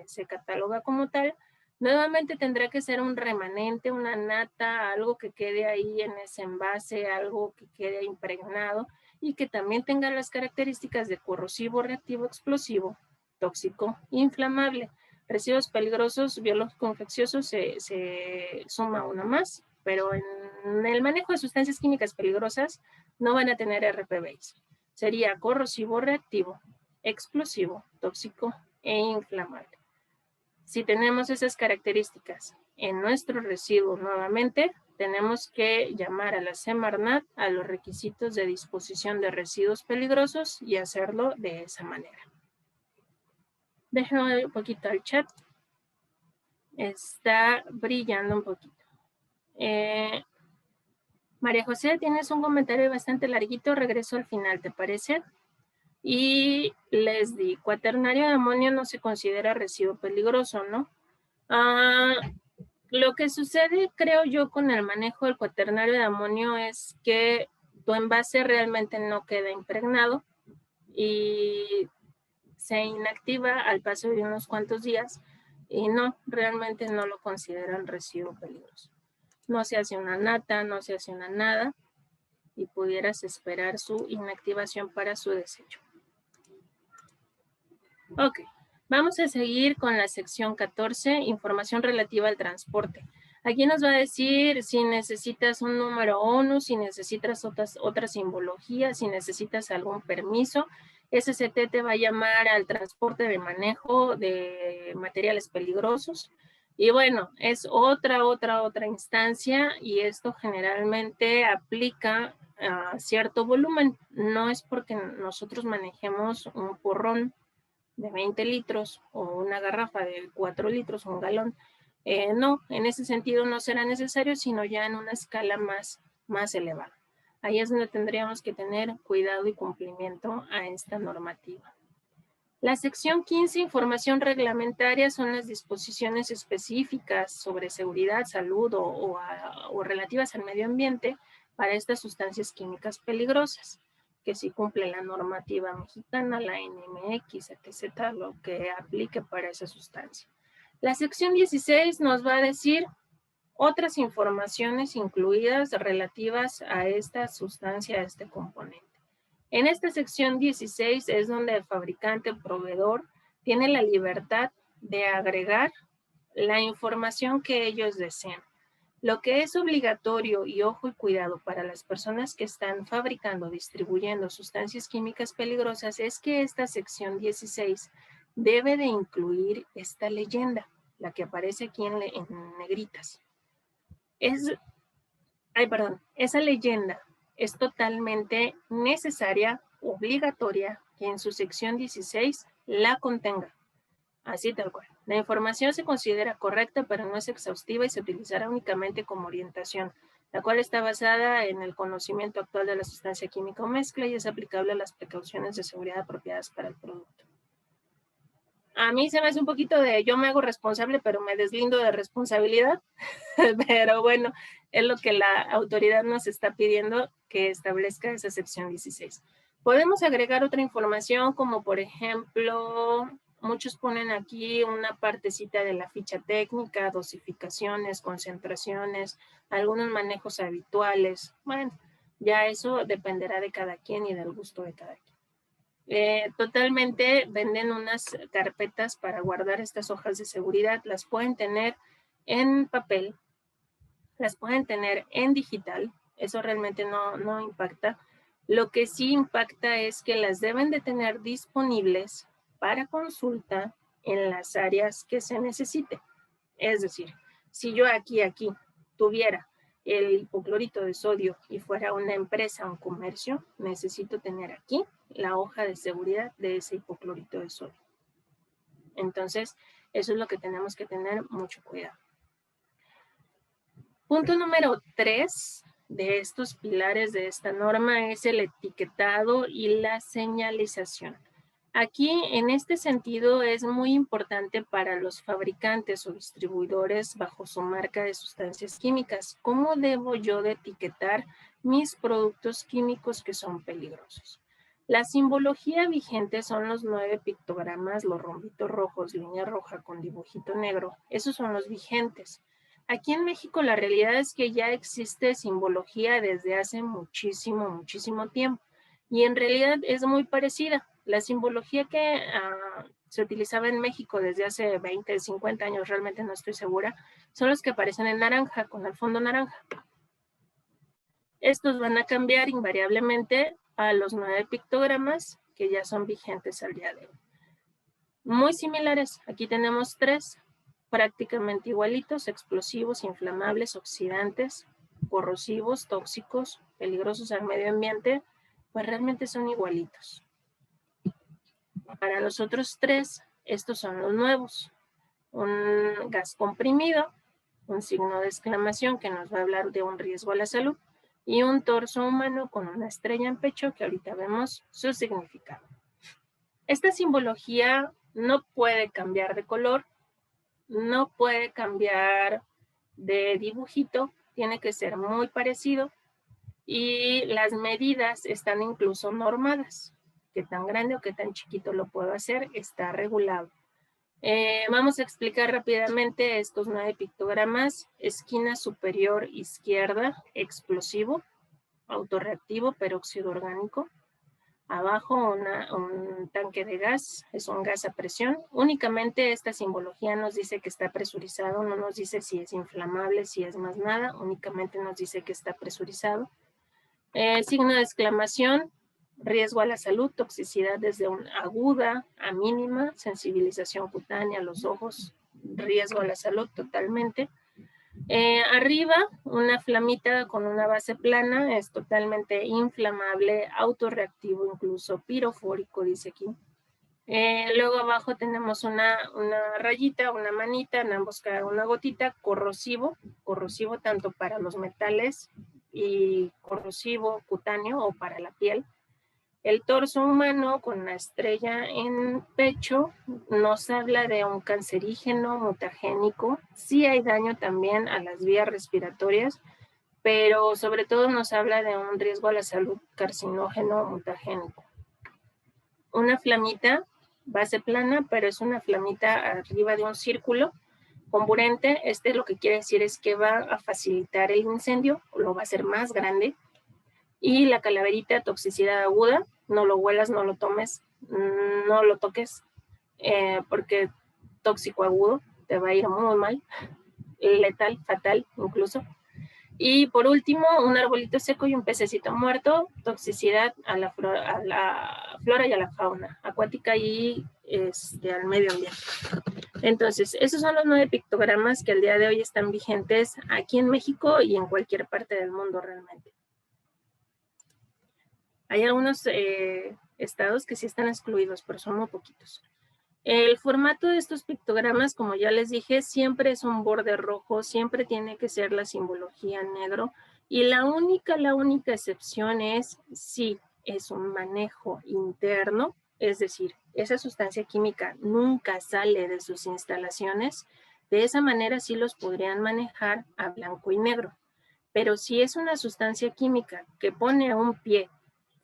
se cataloga como tal, nuevamente tendrá que ser un remanente, una nata, algo que quede ahí en ese envase, algo que quede impregnado y que también tenga las características de corrosivo, reactivo, explosivo, tóxico, inflamable. Residuos peligrosos, biológicos infecciosos se suma uno más, pero en el manejo de sustancias químicas peligrosas no van a tener RPBs. Sería corrosivo, reactivo, explosivo, tóxico e inflamable. Si tenemos esas características en nuestro residuo nuevamente, tenemos que llamar a la Semarnat a los requisitos de disposición de residuos peligrosos y hacerlo de esa manera. Déjenme un poquito al chat. Está brillando un poquito. María José, tienes un comentario bastante larguito, regreso al final, ¿te parece? Y les di, cuaternario de amonio no se considera residuo peligroso, ¿no? Lo que sucede, creo yo, con el manejo del cuaternario de amonio es que tu envase realmente no queda impregnado y se inactiva al paso de unos cuantos días y no, realmente no lo consideran residuo peligroso. No se hace una nata, no se hace una nada y pudieras esperar su inactivación para su desecho. Ok, vamos a seguir con la sección 14, información relativa al transporte. Aquí nos va a decir si necesitas un número ONU, si necesitas otra simbología, si necesitas algún permiso. SCT te va a llamar al transporte de manejo de materiales peligrosos. Y bueno, es otra instancia y esto generalmente aplica a cierto volumen. No es porque nosotros manejemos un porrón de 20 litros o una garrafa de 4 litros o un galón. No, en ese sentido no será necesario, sino ya en una escala más elevada. Ahí es donde tendríamos que tener cuidado y cumplimiento a esta normativa. La sección 15, información reglamentaria, son las disposiciones específicas sobre seguridad, salud o relativas al medio ambiente para estas sustancias químicas peligrosas, que sí cumple la normativa mexicana, la NMX, etc., lo que aplique para esa sustancia. La sección 16 nos va a decir otras informaciones incluidas relativas a esta sustancia, a este componente. En esta sección 16 es donde el fabricante o proveedor tiene la libertad de agregar la información que ellos deseen. Lo que es obligatorio y ojo y cuidado para las personas que están fabricando o distribuyendo sustancias químicas peligrosas es que esta sección 16 debe de incluir esta leyenda, la que aparece aquí en negritas. Esa leyenda es totalmente necesaria, obligatoria, que en su sección 16 la contenga. Así tal cual. La información se considera correcta, pero no es exhaustiva y se utilizará únicamente como orientación, la cual está basada en el conocimiento actual de la sustancia química o mezcla y es aplicable a las precauciones de seguridad apropiadas para el producto. A mí se me hace un poquito de yo me hago responsable, pero me deslindo de responsabilidad. Pero bueno, es lo que la autoridad nos está pidiendo, que establezca esa sección 16. Podemos agregar otra información, como por ejemplo, muchos ponen aquí una partecita de la ficha técnica, dosificaciones, concentraciones, algunos manejos habituales. Bueno, ya eso dependerá de cada quien y del gusto de cada quien. Totalmente venden unas carpetas para guardar estas hojas de seguridad. Las pueden tener en papel, las pueden tener en digital. Eso realmente no impacta. Lo que sí impacta es que las deben de tener disponibles para consulta en las áreas que se necesite. Es decir, si yo aquí tuviera el hipoclorito de sodio y fuera una empresa, un comercio, necesito tener aquí la hoja de seguridad de ese hipoclorito de sodio. Entonces, eso es lo que tenemos que tener mucho cuidado. Punto número 3 de estos pilares de esta norma es el etiquetado y la señalización. Aquí, en este sentido, es muy importante para los fabricantes o distribuidores bajo su marca de sustancias químicas. ¿Cómo debo yo de etiquetar mis productos químicos que son peligrosos? La simbología vigente son los 9 pictogramas, los rombitos rojos, línea roja con dibujito negro. Esos son los vigentes. Aquí en México la realidad es que ya existe simbología desde hace muchísimo tiempo y en realidad es muy parecida. La simbología que se utilizaba en México desde hace 20, 50 años, realmente no estoy segura, son los que aparecen en naranja, con el fondo naranja. Estos van a cambiar invariablemente a los 9 pictogramas que ya son vigentes al día de hoy. Muy similares, aquí tenemos 3, prácticamente igualitos: explosivos, inflamables, oxidantes, corrosivos, tóxicos, peligrosos al medio ambiente, pues realmente son igualitos. Para los otros 3, estos son los nuevos. Un gas comprimido, un signo de exclamación que nos va a hablar de un riesgo a la salud, y un torso humano con una estrella en pecho, que ahorita vemos su significado. Esta simbología no puede cambiar de color, no puede cambiar de dibujito, tiene que ser muy parecido y las medidas están incluso normadas. Qué tan grande o qué tan chiquito lo puedo hacer está regulado. Vamos a explicar rápidamente estos 9 pictogramas. Esquina superior izquierda, explosivo, autorreactivo, peróxido orgánico. Abajo un tanque de gas, es un gas a presión. Únicamente esta simbología nos dice que está presurizado, no nos dice si es inflamable, si es más nada, únicamente nos dice que está presurizado. Signo de exclamación, riesgo a la salud, toxicidad desde aguda a mínima, sensibilización cutánea a los ojos, riesgo a la salud totalmente. Arriba, una flamita con una base plana, es totalmente inflamable, autorreactivo, incluso pirofórico, dice aquí. Luego abajo tenemos una rayita, una manita, en ambos cada una gotita, corrosivo tanto para los metales y corrosivo cutáneo o para la piel. El torso humano con una estrella en pecho nos habla de un cancerígeno mutagénico. Sí hay daño también a las vías respiratorias, pero sobre todo nos habla de un riesgo a la salud carcinógeno mutagénico. Una flamita, base plana, pero es una flamita arriba de un círculo comburente. Lo que quiere decir es que va a facilitar el incendio, lo va a hacer más grande. Y la calaverita, toxicidad aguda, no lo huelas, no lo tomes, no lo toques, porque tóxico agudo, te va a ir muy mal, letal, fatal incluso. Y por último, un arbolito seco y un pececito muerto, toxicidad a la flora y a la fauna acuática y al medio ambiente. Entonces, esos son los 9 pictogramas que al día de hoy están vigentes aquí en México y en cualquier parte del mundo realmente. Hay algunos estados que sí están excluidos, pero son muy poquitos. El formato de estos pictogramas, como ya les dije, siempre es un borde rojo, siempre tiene que ser la simbología en negro. Y la única excepción es si es un manejo interno, es decir, esa sustancia química nunca sale de sus instalaciones. De esa manera sí los podrían manejar a blanco y negro. Pero si es una sustancia química que pone un pie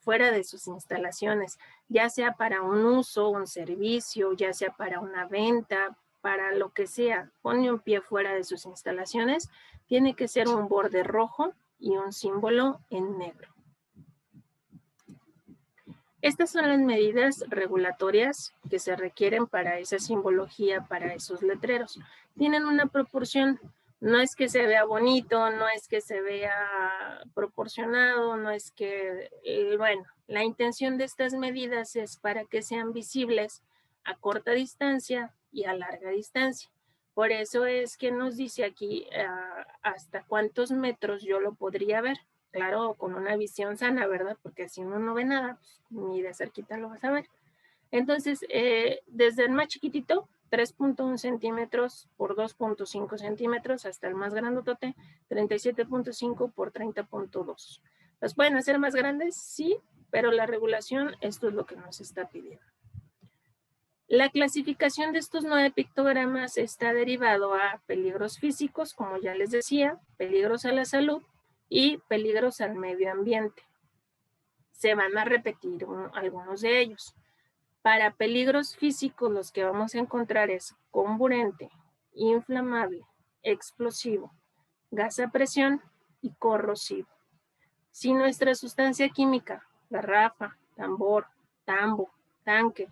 fuera de sus instalaciones, ya sea para un uso, un servicio, ya sea para una venta, para lo que sea, pone un pie fuera de sus instalaciones, tiene que ser un borde rojo y un símbolo en negro. Estas son las medidas regulatorias que se requieren para esa simbología, para esos letreros. Tienen una proporción. No es que se vea bonito, no es que se vea proporcionado, no es que, bueno, la intención de estas medidas es para que sean visibles a corta distancia y a larga distancia. Por eso es que nos dice aquí hasta cuántos metros yo lo podría ver. Claro, con una visión sana, ¿verdad? Porque si uno no ve nada, pues, ni de cerquita lo vas a ver. Entonces, desde el más chiquitito, 3.1 centímetros por 2.5 centímetros, hasta el más grandotote, 37.5 por 30.2. ¿Los pueden hacer más grandes? Sí, pero la regulación, esto es lo que nos está pidiendo. La clasificación de estos 9 pictogramas está derivado a peligros físicos, como ya les decía, peligros a la salud y peligros al medio ambiente. Se van a repetir algunos de ellos. Para peligros físicos, los que vamos a encontrar es comburente, inflamable, explosivo, gas a presión y corrosivo. Si nuestra sustancia química, garrafa, tambor, tambo, tanque,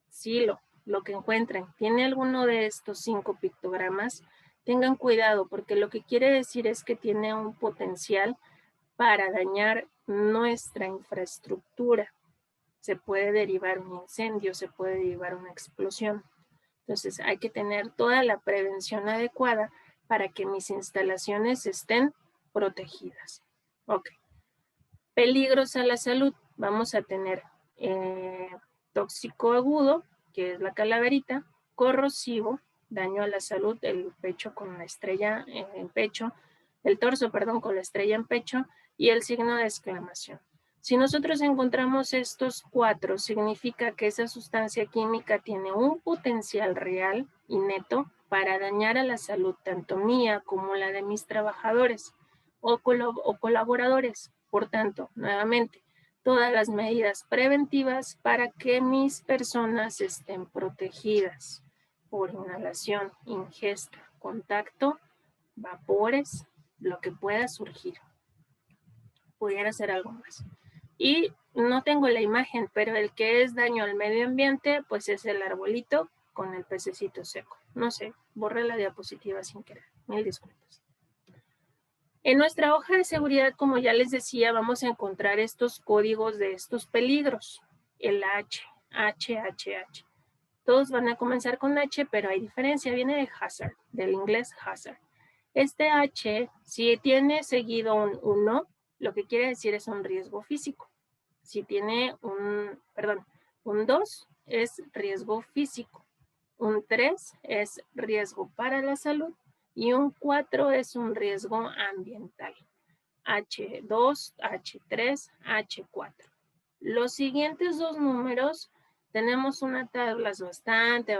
silo, lo que encuentren, tiene alguno de estos 5 pictogramas, tengan cuidado porque lo que quiere decir es que tiene un potencial para dañar nuestra infraestructura. Se puede derivar un incendio, se puede derivar una explosión. Entonces hay que tener toda la prevención adecuada para que mis instalaciones estén protegidas. Ok. Peligros a la salud. Vamos a tener tóxico agudo, que es la calaverita, corrosivo, daño a la salud, el pecho con la estrella en pecho, el torso, perdón, con la estrella en pecho, y el signo de exclamación. Si nosotros encontramos estos 4, significa que esa sustancia química tiene un potencial real y neto para dañar a la salud tanto mía como la de mis trabajadores o colaboradores. Por tanto, nuevamente, todas las medidas preventivas para que mis personas estén protegidas por inhalación, ingesta, contacto, vapores, lo que pueda surgir. Pudiera ser algo más. Y no tengo la imagen, pero el que es daño al medio ambiente, pues es el arbolito con el pececito seco. No sé, borré la diapositiva sin querer. Mil disculpas. En nuestra hoja de seguridad, como ya les decía, vamos a encontrar estos códigos de estos peligros. El H. Todos van a comenzar con H, pero hay diferencia. Viene de hazard, del inglés hazard. Este H, si tiene seguido un 1, lo que quiere decir es un riesgo físico. Si tiene un 2 es riesgo físico. Un 3 es riesgo para la salud y un 4 es un riesgo ambiental. H2, H3, H4. Los siguientes 2 números tenemos unas tablas bastante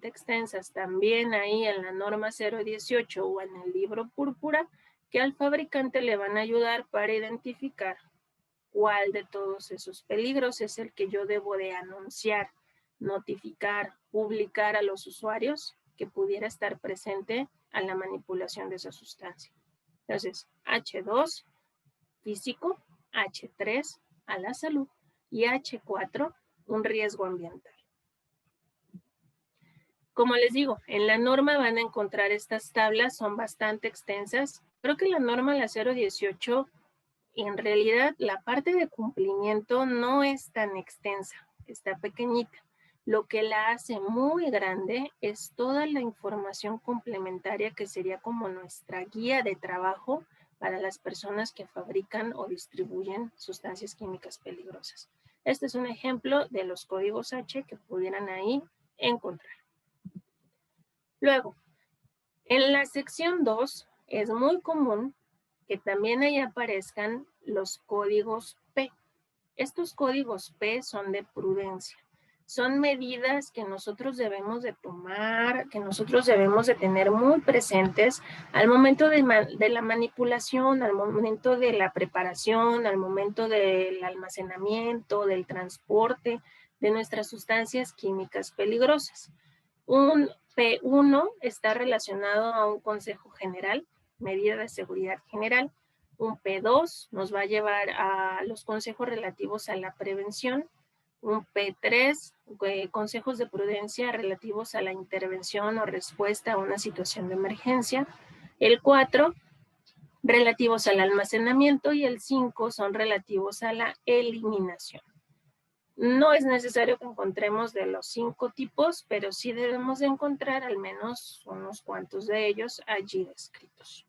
extensas también ahí en la norma 018 o en el libro púrpura que al fabricante le van a ayudar para identificar cuál de todos esos peligros es el que yo debo de anunciar, notificar, publicar a los usuarios que pudiera estar presente a la manipulación de esa sustancia. Entonces, H2, físico, H3, a la salud, y H4, un riesgo ambiental. Como les digo, en la norma van a encontrar estas tablas, son bastante extensas. Creo que la norma, la 018, en realidad la parte de cumplimiento no es tan extensa, está pequeñita. Lo que la hace muy grande es toda la información complementaria que sería como nuestra guía de trabajo para las personas que fabrican o distribuyen sustancias químicas peligrosas. Este es un ejemplo de los códigos H que pudieran ahí encontrar. Luego, en la sección 2 es muy común que también ahí aparezcan los códigos P. Estos códigos P son de prudencia. Son medidas que nosotros debemos de tomar, que nosotros debemos de tener muy presentes al momento de la manipulación, al momento de la preparación, al momento del almacenamiento, del transporte de nuestras sustancias químicas peligrosas. Un P1 está relacionado a un consejo general, medida de seguridad general. Un P2 nos va a llevar a los consejos relativos a la prevención. Un P3, consejos de prudencia relativos a la intervención o respuesta a una situación de emergencia. El 4, relativos al almacenamiento, y el 5 son relativos a la eliminación. No es necesario que encontremos de los 5 tipos, pero sí debemos de encontrar al menos unos cuantos de ellos allí descritos.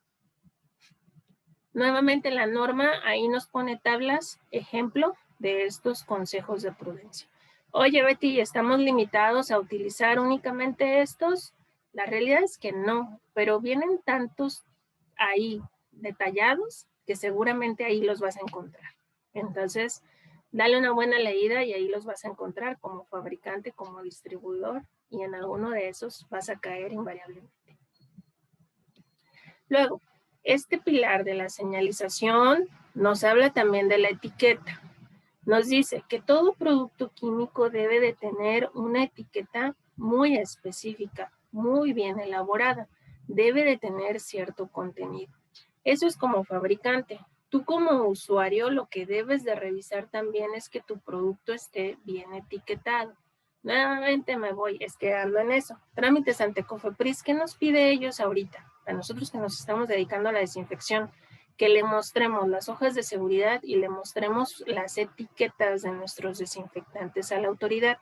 Nuevamente la norma ahí nos pone tablas, ejemplo de estos consejos de prudencia. Oye, Betty, ¿estamos limitados a utilizar únicamente estos? La realidad es que no, pero vienen tantos ahí detallados que seguramente ahí los vas a encontrar. Entonces, dale una buena leída y ahí los vas a encontrar como fabricante, como distribuidor, y en alguno de esos vas a caer invariablemente. Luego, este pilar de la señalización nos habla también de la etiqueta. Nos dice que todo producto químico debe de tener una etiqueta muy específica, muy bien elaborada. Debe de tener cierto contenido. Eso es como fabricante. Tú como usuario lo que debes de revisar también es que tu producto esté bien etiquetado. Nuevamente me voy, es que ando en eso. Trámites ante COFEPRIS, ¿qué nos pide ellos ahorita? A nosotros que nos estamos dedicando a la desinfección, que le mostremos las hojas de seguridad y le mostremos las etiquetas de nuestros desinfectantes a la autoridad.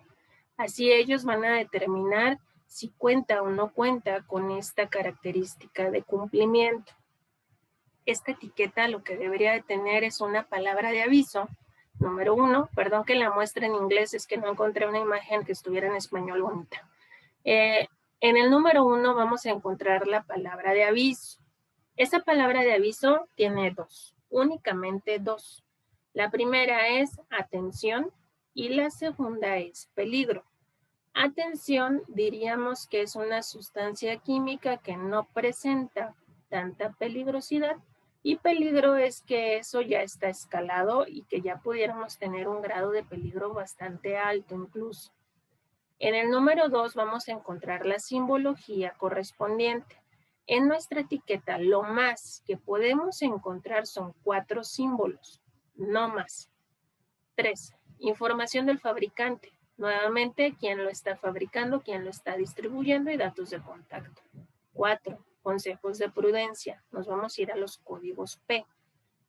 Así ellos van a determinar si cuenta o no cuenta con esta característica de cumplimiento. Esta etiqueta lo que debería de tener es una palabra de aviso. Número 1, perdón que la muestre en inglés, es que no encontré una imagen que estuviera en español bonita. En el número 1 vamos a encontrar la palabra de aviso. Esa palabra de aviso tiene 2. únicamente dos. La primera es atención y la segunda es peligro. Atención, diríamos que es una sustancia química que no presenta tanta peligrosidad, y peligro es que eso ya está escalado y que ya pudiéramos tener un grado de peligro bastante alto incluso. En el número 2 vamos a encontrar la simbología correspondiente. En nuestra etiqueta, lo más que podemos encontrar son 4 símbolos, no más. 3. Información del fabricante. Nuevamente, quién lo está fabricando, quién lo está distribuyendo y datos de contacto. 4. Consejos de prudencia. Nos vamos a ir a los códigos P.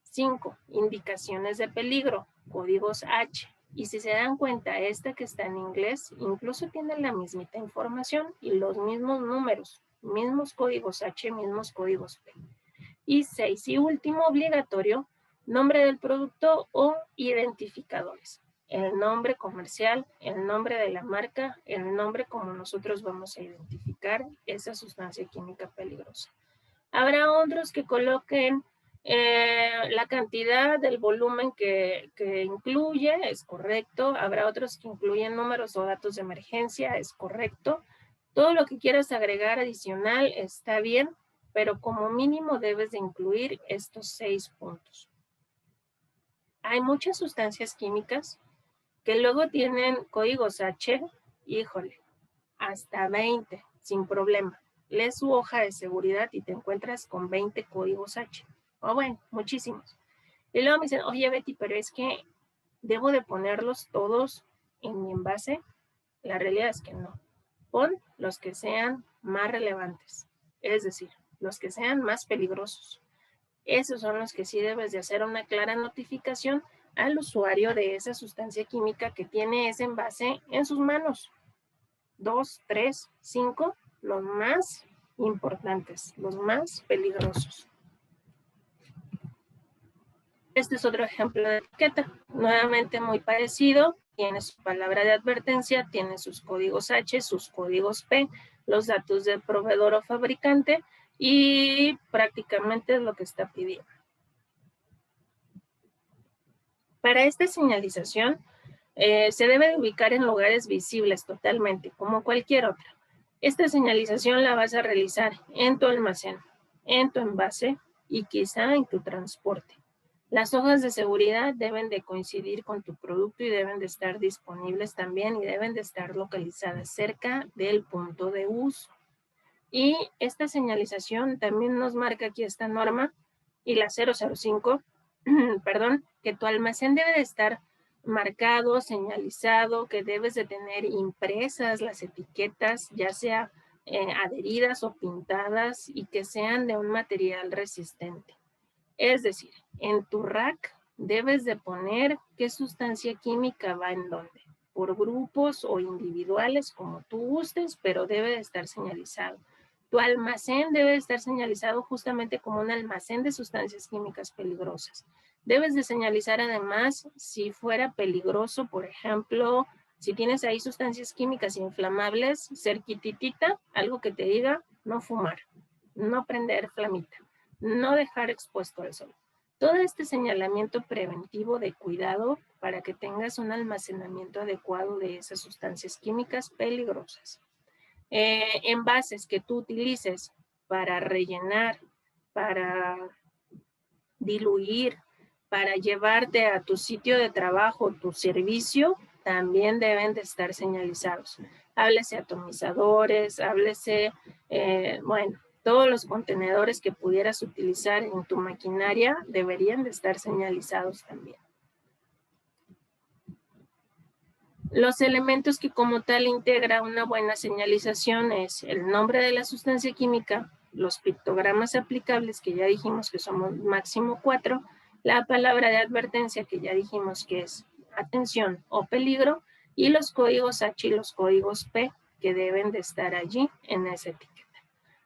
5. Indicaciones de peligro. Códigos H. Y si se dan cuenta, esta que está en inglés incluso tiene la mismita información y los mismos números, mismos códigos H, mismos códigos P. Y 6. Y último, obligatorio, nombre del producto o identificadores. El nombre comercial, el nombre de la marca, el nombre como nosotros vamos a identificar esa sustancia química peligrosa. Habrá otros que coloquen la cantidad del volumen que incluye, es correcto. Habrá otros que incluyen números o datos de emergencia, es correcto. Todo lo que quieras agregar adicional está bien, pero como mínimo debes de incluir estos 6 puntos. Hay muchas sustancias químicas que luego tienen códigos H, híjole, hasta 20, sin problema. Lees su hoja de seguridad y te encuentras con 20 códigos H. O bueno, muchísimos. Y luego me dicen, oye Betty, pero es que ¿debo de ponerlos todos en mi envase? La realidad es que no. Pon los que sean más relevantes, es decir, los que sean más peligrosos. Esos son los que sí debes de hacer una clara notificación al usuario de esa sustancia química que tiene ese envase en sus manos. 2, 3, 5, los más importantes, los más peligrosos. Este es otro ejemplo de etiqueta, nuevamente muy parecido, tiene su palabra de advertencia, tiene sus códigos H, sus códigos P, los datos del proveedor o fabricante y prácticamente es lo que está pidiendo. Para esta señalización se debe de ubicar en lugares visibles totalmente, como cualquier otra. Esta señalización la vas a realizar en tu almacén, en tu envase y quizá en tu transporte. Las hojas de seguridad deben de coincidir con tu producto y deben de estar disponibles también y deben de estar localizadas cerca del punto de uso. Y esta señalización también nos marca aquí esta norma y la 005, perdón, que tu almacén debe de estar marcado, señalizado, que debes de tener impresas las etiquetas, ya sea adheridas o pintadas y que sean de un material resistente. Es decir, en tu rack debes de poner qué sustancia química va en dónde, por grupos o individuales como tú gustes, pero debe de estar señalizado. Tu almacén debe de estar señalizado justamente como un almacén de sustancias químicas peligrosas. Debes de señalizar además si fuera peligroso, por ejemplo, si tienes ahí sustancias químicas inflamables, cerquititita, algo que te diga no fumar, no prender flamita, no dejar expuesto al sol. Todo este señalamiento preventivo de cuidado para que tengas un almacenamiento adecuado de esas sustancias químicas peligrosas. Envases que tú utilices para rellenar, para diluir, para llevarte a tu sitio de trabajo, tu servicio, también deben de estar señalizados. Háblese atomizadores, háblese, bueno, todos los contenedores que pudieras utilizar en tu maquinaria deberían de estar señalizados también. Los elementos que como tal integra una buena señalización es el nombre de la sustancia química, los pictogramas aplicables que ya dijimos que son máximo 4, la palabra de advertencia que ya dijimos que es atención o peligro y los códigos H y los códigos P que deben de estar allí en esa etiqueta.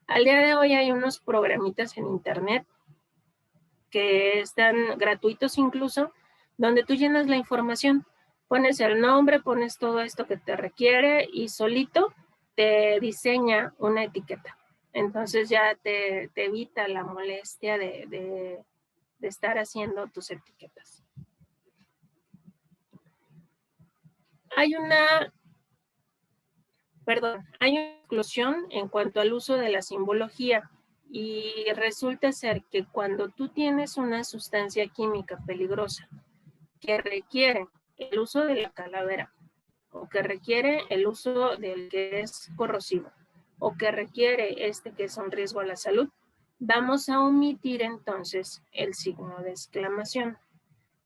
Al día de hoy hay unos programitas en internet que están gratuitos incluso, donde tú llenas la información, pones el nombre, pones todo esto que te requiere y solito te diseña una etiqueta. Entonces ya te evita la molestia de de estar haciendo tus etiquetas. Hay una exclusión en cuanto al uso de la simbología y resulta ser que cuando tú tienes una sustancia química peligrosa que requiere el uso de la calavera o que requiere el uso del que es corrosivo o que requiere este que es un riesgo a la salud, vamos a omitir entonces el signo de exclamación.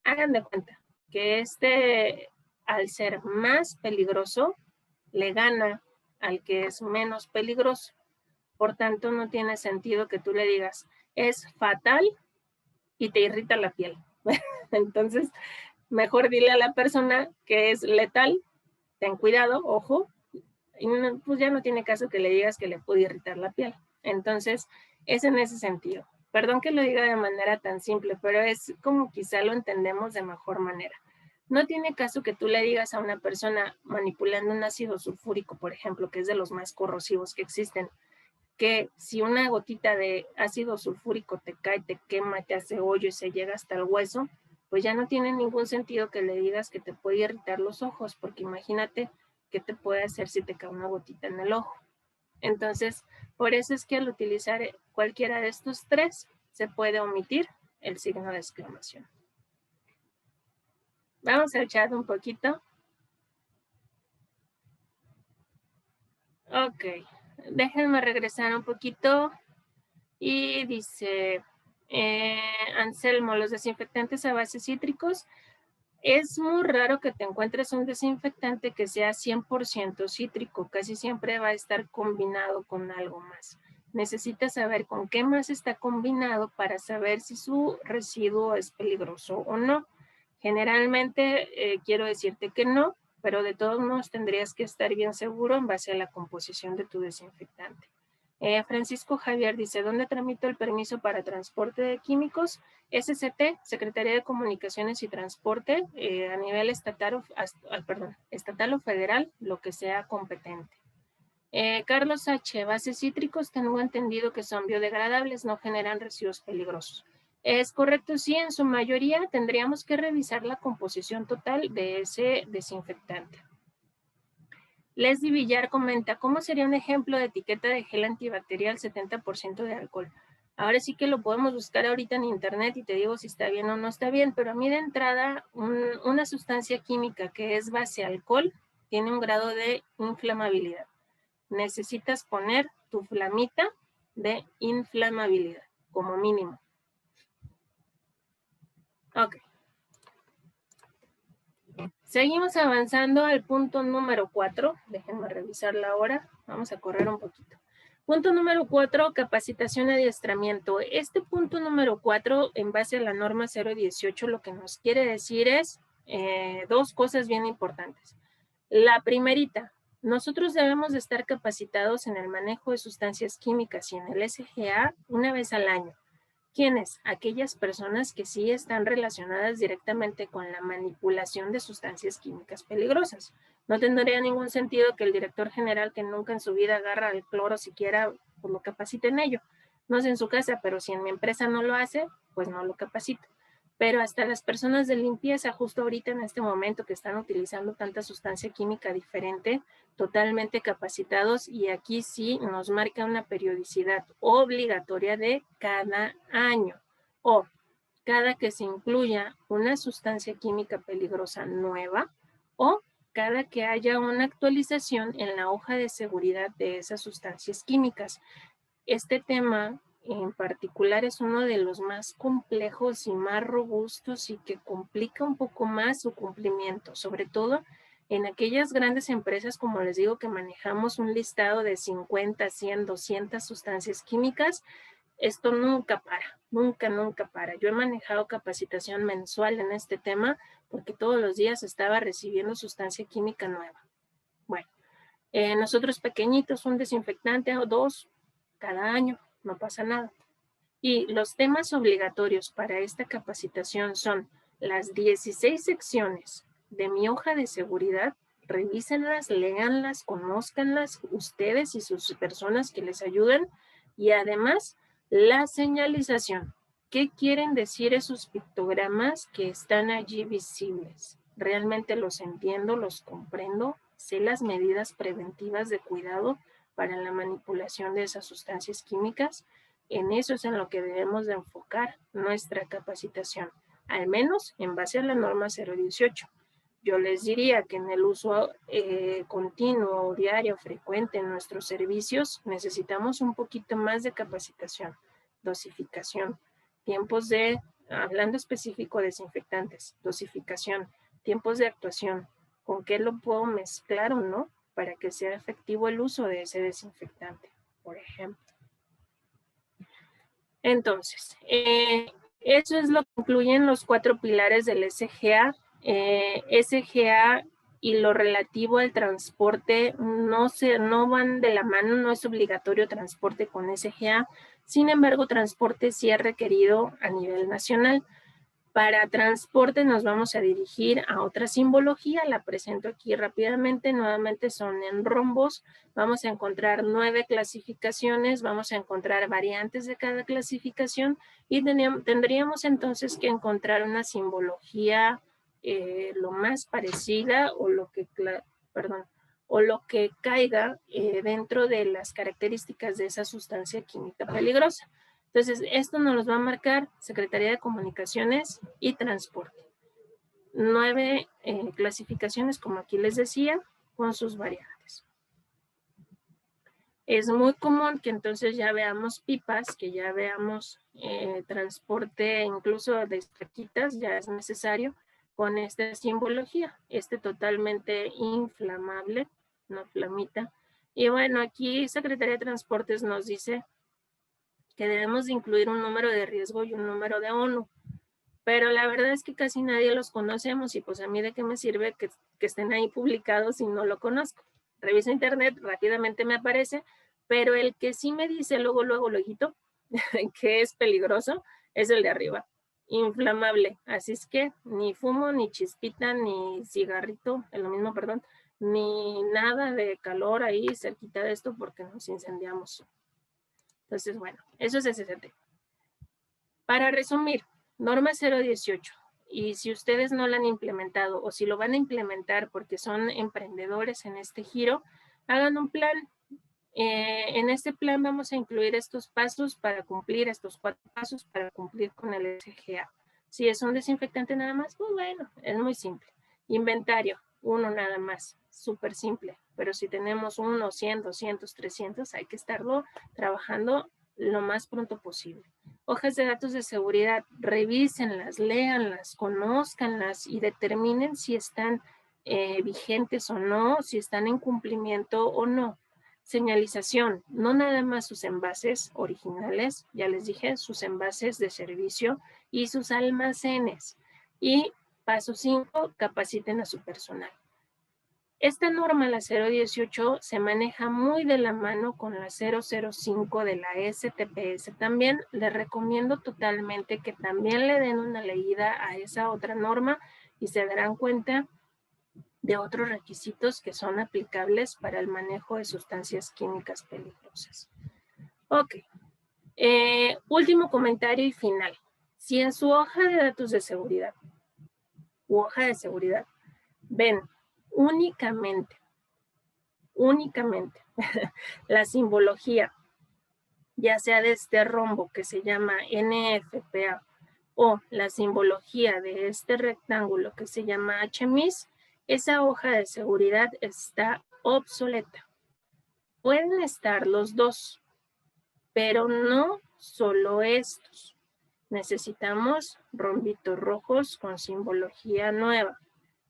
Hagan de cuenta que este, al ser más peligroso, le gana al que es menos peligroso. Por tanto, no tiene sentido que tú le digas, es fatal y te irrita la piel. Entonces, mejor dile a la persona que es letal, ten cuidado, ojo, y no, pues ya no tiene caso que le digas que le puede irritar la piel. Entonces, es en ese sentido. Perdón que lo diga de manera tan simple, pero es como quizá lo entendemos de mejor manera. No tiene caso que tú le digas a una persona manipulando un ácido sulfúrico, por ejemplo, que es de los más corrosivos que existen, que si una gotita de ácido sulfúrico te cae, te quema, te hace hoyo y se llega hasta el hueso, pues ya no tiene ningún sentido que le digas que te puede irritar los ojos, porque imagínate qué te puede hacer si te cae una gotita en el ojo. Entonces, por eso es que al utilizar cualquiera de estos tres, se puede omitir el signo de exclamación. Vamos a echar un poquito. Ok, déjenme regresar un poquito. Y dice, Anselmo, los desinfectantes a base cítricos, es muy raro que te encuentres un desinfectante que sea 100% cítrico, casi siempre va a estar combinado con algo más. Necesitas saber con qué más está combinado para saber si su residuo es peligroso o no. Generalmente quiero decirte que no, pero de todos modos tendrías que estar bien seguro en base a la composición de tu desinfectante. Francisco Javier dice, ¿dónde tramito el permiso para transporte de químicos? SCT, Secretaría de Comunicaciones y Transporte, a nivel estatal o federal, lo que sea competente. Carlos H., bases cítricos, tengo entendido que son biodegradables, no generan residuos peligrosos. Es correcto, sí, en su mayoría tendríamos que revisar la composición total de ese desinfectante. Leslie Villar comenta, ¿cómo sería un ejemplo de etiqueta de gel antibacterial 70% de alcohol? Ahora sí que lo podemos buscar ahorita en internet y te digo si está bien o no está bien, pero a mí de entrada una sustancia química que es base alcohol tiene un grado de inflamabilidad. Necesitas poner tu flamita de inflamabilidad como mínimo. Ok. Seguimos avanzando al punto número 4. Déjenme revisar la hora. Vamos a correr un poquito. Punto número 4, capacitación y adiestramiento. Este punto número 4, en base a la norma 018, lo que nos quiere decir es dos cosas bien importantes. La primerita, nosotros debemos de estar capacitados en el manejo de sustancias químicas y en el SGA una vez al año. ¿Quiénes? Aquellas personas que sí están relacionadas directamente con la manipulación de sustancias químicas peligrosas. No tendría ningún sentido que el director general que nunca en su vida agarra el cloro siquiera pues lo capacite en ello. No sé en su casa, pero si en mi empresa no lo hace, pues no lo capacito. Pero hasta las personas de limpieza, justo ahorita en este momento que están utilizando tanta sustancia química diferente, totalmente capacitados, y aquí sí nos marca una periodicidad obligatoria de cada año o cada que se incluya una sustancia química peligrosa nueva o cada que haya una actualización en la hoja de seguridad de esas sustancias químicas. Este tema en particular es uno de los más complejos y más robustos y que complica un poco más su cumplimiento, sobre todo en aquellas grandes empresas, como les digo, que manejamos un listado de 50, 100, 200 sustancias químicas. Esto nunca para, nunca para. Yo he manejado capacitación mensual en este tema porque todos los días estaba recibiendo sustancia química nueva. Bueno, nosotros pequeñitos, un desinfectante o dos cada año, no pasa nada. Y los temas obligatorios para esta capacitación son las 16 secciones de mi hoja de seguridad. Revísenlas, léanlas, conózcanlas ustedes y sus personas que les ayuden. Y además, la señalización. ¿qué quieren decir esos pictogramas que están allí visibles? ¿Realmente los entiendo, los comprendo? ¿Sé las medidas preventivas de cuidado para la manipulación de esas sustancias químicas? En eso es en lo que debemos de enfocar nuestra capacitación, al menos en base a la norma 018. Yo les diría que en el uso continuo, diario, frecuente en nuestros servicios, necesitamos un poquito más de capacitación, dosificación, tiempos de, hablando específico de desinfectantes, dosificación, tiempos de actuación, con qué lo puedo mezclar o no para que sea efectivo el uso de ese desinfectante, por ejemplo. Entonces, eso es lo que incluyen los 4 pilares del SGA. SGA y lo relativo al transporte no van de la mano, no es obligatorio transporte con SGA. Sin embargo, transporte sí es requerido a nivel nacional. Para transporte nos vamos a dirigir a otra simbología, la presento aquí rápidamente, nuevamente son en rombos, vamos a encontrar 9 clasificaciones, vamos a encontrar variantes de cada clasificación y tendríamos entonces que encontrar una simbología lo más parecida o lo que caiga dentro de las características de esa sustancia química peligrosa. Entonces, esto nos los va a marcar Secretaría de Comunicaciones y Transporte. 9 clasificaciones, como aquí les decía, con sus variantes. Es muy común que entonces ya veamos pipas, que ya veamos transporte incluso de estraquitas, ya es necesario con esta simbología, totalmente inflamable, no flamita. Y bueno, aquí Secretaría de Transportes nos dice que debemos de incluir un número de riesgo y un número de ONU. Pero la verdad es que casi nadie los conocemos y pues a mí de qué me sirve que estén ahí publicados si no lo conozco. Reviso internet, rápidamente me aparece, pero el que sí me dice luego, que es peligroso, es el de arriba, inflamable. Así es que ni fumo, ni chispita, ni cigarrito, es lo mismo, perdón, ni nada de calor ahí cerquita de esto porque nos incendiamos. Entonces, bueno, eso es SCT. Para resumir, norma 018. Y si ustedes no la han implementado o si lo van a implementar porque son emprendedores en este giro, hagan un plan. En este plan vamos a incluir estos pasos para cumplir, estos 4 pasos para cumplir con el SGA. Si es un desinfectante nada más, pues bueno, es muy simple. Inventario, 1 nada más, súper simple. Pero si tenemos 1, 100, 200, 300, hay que estarlo trabajando lo más pronto posible. Hojas de datos de seguridad, revísenlas, léanlas, conózcanlas y determinen si están vigentes o no, si están en cumplimiento o no. Señalización, no nada más sus envases originales, ya les dije, sus envases de servicio y sus almacenes. Y paso 5, capaciten a su personal. Esta norma, la 018, se maneja muy de la mano con la 005 de la STPS. También les recomiendo totalmente que también le den una leída a esa otra norma y se darán cuenta de otros requisitos que son aplicables para el manejo de sustancias químicas peligrosas. Ok. Último comentario y final. Si en su hoja de datos de seguridad u hoja de seguridad ven únicamente la simbología, ya sea de este rombo que se llama NFPA o la simbología de este rectángulo que se llama HMIS, esa hoja de seguridad está obsoleta. Pueden estar los dos, pero no solo estos. Necesitamos rombitos rojos con simbología nueva,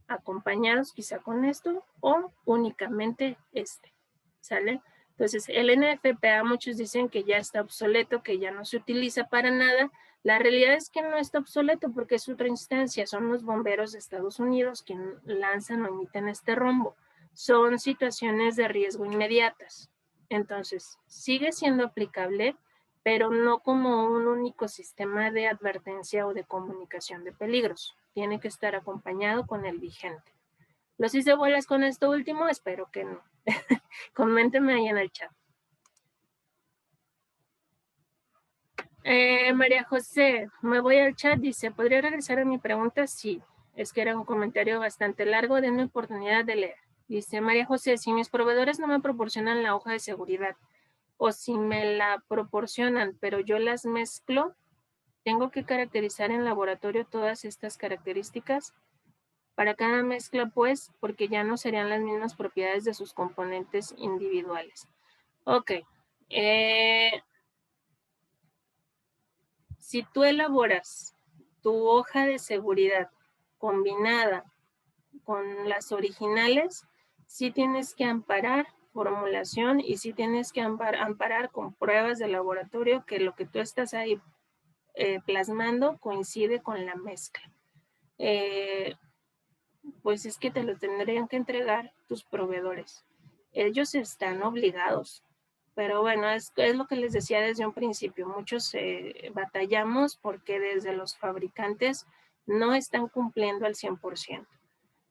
acompañados quizá con esto o únicamente este, ¿sale? Entonces, el NFPA muchos dicen que ya está obsoleto, que ya no se utiliza para nada. La realidad es que no está obsoleto porque es otra instancia, son los bomberos de Estados Unidos quienes lanzan o emiten este rombo. Son situaciones de riesgo inmediatas. Entonces, sigue siendo aplicable, pero no como un único sistema de advertencia o de comunicación de peligros. Tiene que estar acompañado con el vigente. ¿Los hice bolas con esto último? Espero que no. Coméntenme ahí en el chat. María José, me voy al chat, dice, ¿podría regresar a mi pregunta? Sí, es que era un comentario bastante largo, denme oportunidad de leer. Dice María José, si mis proveedores no me proporcionan la hoja de seguridad o si me la proporcionan, pero yo las mezclo, ¿tengo que caracterizar en laboratorio todas estas características? Para cada mezcla, pues, porque ya no serían las mismas propiedades de sus componentes individuales. Ok. Si tú elaboras tu hoja de seguridad combinada con las originales, sí tienes que amparar formulación y sí tienes que amparar con pruebas de laboratorio que lo que tú estás ahí plasmando coincide con la mezcla. Pues es que te lo tendrían que entregar tus proveedores. Ellos están obligados. Pero bueno, es lo que les decía desde un principio. Muchos batallamos porque desde los fabricantes no están cumpliendo al 100%.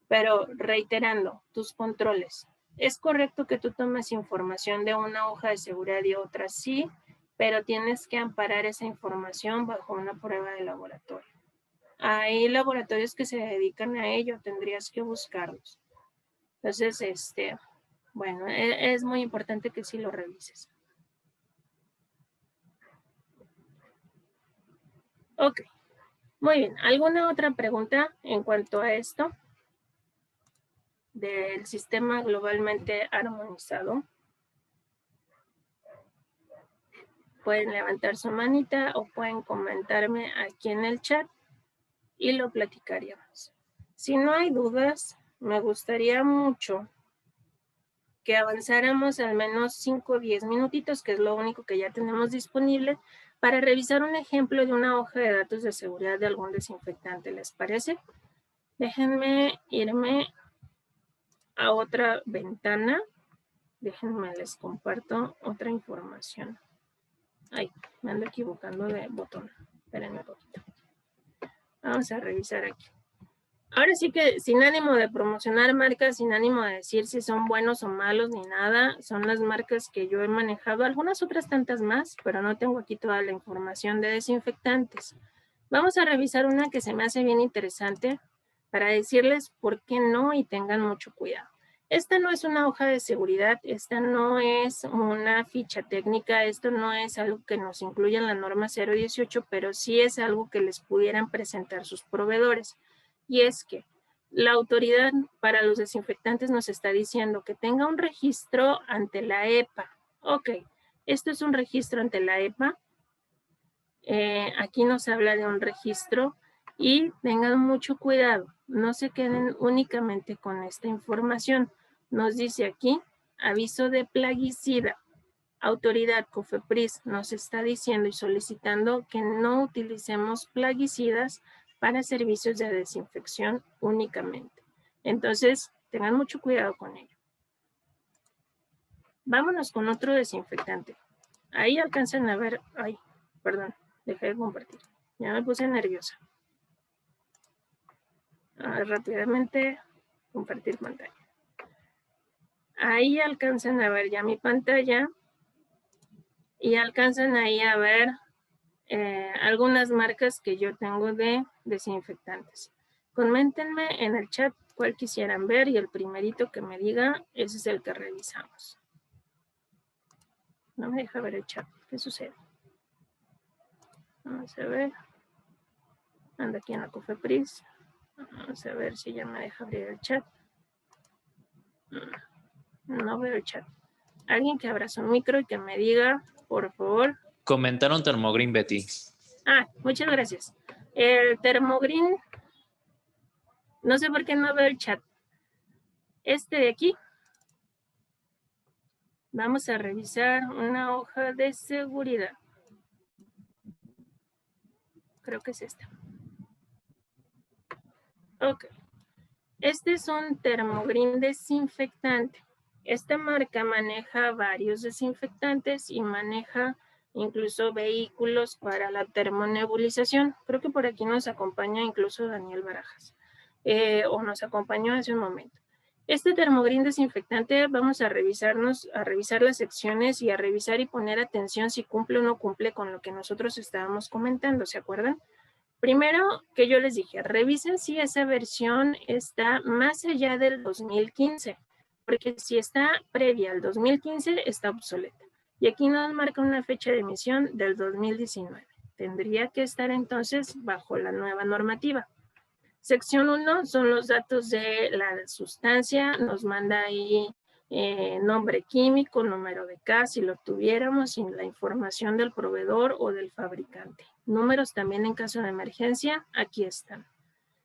Pero reiterando, tus controles. ¿Es correcto que tú tomes información de una hoja de seguridad y otra? Sí, pero tienes que amparar esa información bajo una prueba de laboratorio. Hay laboratorios que se dedican a ello, tendrías que buscarlos. Entonces, bueno, es muy importante que sí lo revises. Ok, muy bien. ¿Alguna otra pregunta en cuanto a esto del sistema globalmente armonizado? Pueden levantar su manita o pueden comentarme aquí en el chat y lo platicaríamos. Si no hay dudas, me gustaría mucho que avanzáramos al menos 5 o 10 minutitos, que es lo único que ya tenemos disponible, para revisar un ejemplo de una hoja de datos de seguridad de algún desinfectante. ¿Les parece? Déjenme irme a otra ventana. Déjenme les comparto otra información. Ay, me ando equivocando de botón. Espérenme un poquito. Vamos a revisar aquí. Ahora sí que sin ánimo de promocionar marcas, sin ánimo de decir si son buenos o malos ni nada, son las marcas que yo he manejado, algunas otras tantas más, pero no tengo aquí toda la información de desinfectantes. Vamos a revisar una que se me hace bien interesante para decirles por qué no y tengan mucho cuidado. Esta no es una hoja de seguridad, esta no es una ficha técnica, esto no es algo que nos incluya en la norma 018, pero sí es algo que les pudieran presentar sus proveedores. Y es que la autoridad para los desinfectantes nos está diciendo que tenga un registro ante la EPA. Ok, esto es un registro ante la EPA. Aquí nos habla de un registro y tengan mucho cuidado, no se queden únicamente con esta información. Nos dice aquí, aviso de plaguicida. Autoridad COFEPRIS nos está diciendo y solicitando que no utilicemos plaguicidas para servicios de desinfección únicamente. Entonces, tengan mucho cuidado con ello. Vámonos con otro desinfectante. Ahí alcanzan a ver, ay, perdón, dejé de compartir. Ya me puse nerviosa. Rápidamente compartir pantalla. Ahí alcanzan a ver ya mi pantalla y alcanzan ahí a ver algunas marcas que yo tengo de desinfectantes. Coméntenme en el chat cuál quisieran ver y el primerito que me diga, ese es el que revisamos. No me deja ver el chat. ¿Qué sucede? Vamos a ver. Ando aquí en la COFEPRIS. Vamos a ver si ya me deja abrir el chat. No veo el chat. Alguien que abra su micro y que me diga, por favor. Comentaron Thermogreen, Betty. Muchas gracias. El Thermogreen, no sé por qué no veo el chat. Este de aquí. Vamos a revisar una hoja de seguridad. Creo que es esta. Ok. Este es un Thermogreen desinfectante. Esta marca maneja varios desinfectantes y maneja incluso vehículos para la termonebulización. Creo que por aquí nos acompaña incluso Daniel Barajas. O nos acompañó hace un momento. Este Thermogreen desinfectante vamos a revisar las secciones y a revisar y poner atención si cumple o no cumple con lo que nosotros estábamos comentando, ¿se acuerdan? Primero que yo les dije, revisen si esa versión está más allá del 2015, porque si está previa al 2015 está obsoleta. Y aquí nos marca una fecha de emisión del 2019. Tendría que estar entonces bajo la nueva normativa. Sección 1 son los datos de la sustancia, nos manda ahí nombre químico, número de K, si lo tuviéramos, y la información del proveedor o del fabricante. Números también en caso de emergencia, aquí están.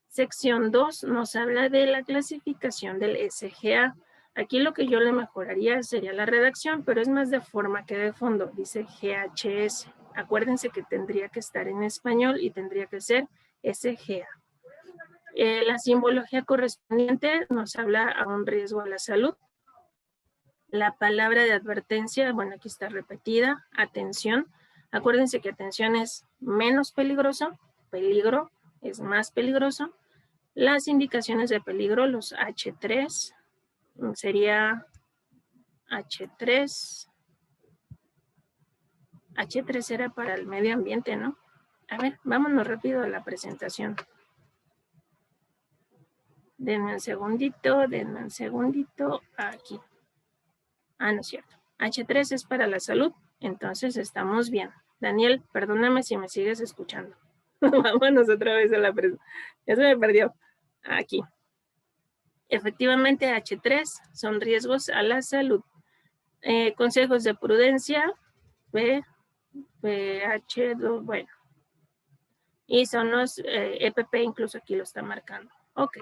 Sección 2 nos habla de la clasificación del SGA. Aquí lo que yo le mejoraría sería la redacción, pero es más de forma que de fondo. Dice GHS. Acuérdense que tendría que estar en español y tendría que ser SGA. La simbología correspondiente nos habla a un riesgo a la salud. La palabra de advertencia, bueno, aquí está repetida, atención. Acuérdense que atención es menos peligroso, peligro es más peligroso. Las indicaciones de peligro, los H3, sería H3. H3 era para el medio ambiente, ¿no? A ver, vámonos rápido a la presentación. Denme un segundito, aquí. Ah, no es cierto. H3 es para la salud, entonces estamos bien. Daniel, perdóname si me sigues escuchando. Vámonos otra vez a la presentación. Ya se me perdió. Aquí. Efectivamente, H3 son riesgos a la salud. Consejos de prudencia, PH2, bueno. Y son los EPP, incluso aquí lo está marcando. Ok.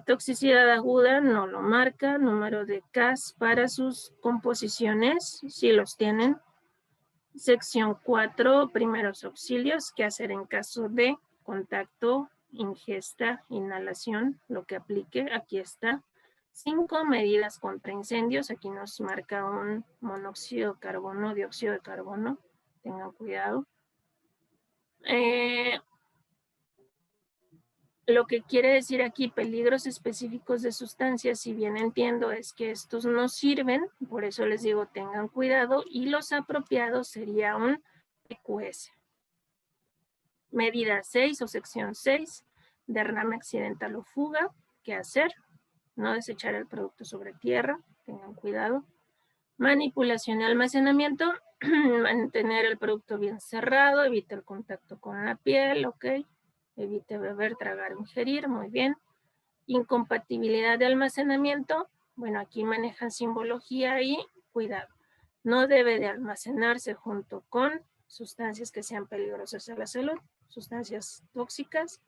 Toxicidad aguda no lo marca. Número de CAS para sus composiciones, si los tienen. Sección 4, primeros auxilios, qué hacer en caso de contacto, ingesta, inhalación, lo que aplique, aquí está. 5, medidas contra incendios, aquí nos marca un monóxido de carbono, dióxido de carbono, tengan cuidado. Lo que quiere decir aquí, peligros específicos de sustancias, si bien entiendo, es que estos no sirven, por eso les digo tengan cuidado, y los apropiados sería un PQS. Medida 6 o sección 6, derrame accidental o fuga, ¿qué hacer? No desechar el producto sobre tierra, tengan cuidado. Manipulación y almacenamiento, mantener el producto bien cerrado, evita el contacto con la piel, ok. Evite beber, tragar, ingerir, muy bien. Incompatibilidad de almacenamiento, bueno, aquí manejan simbología y cuidado. No debe de almacenarse junto con sustancias que sean peligrosas a la salud, sustancias tóxicas,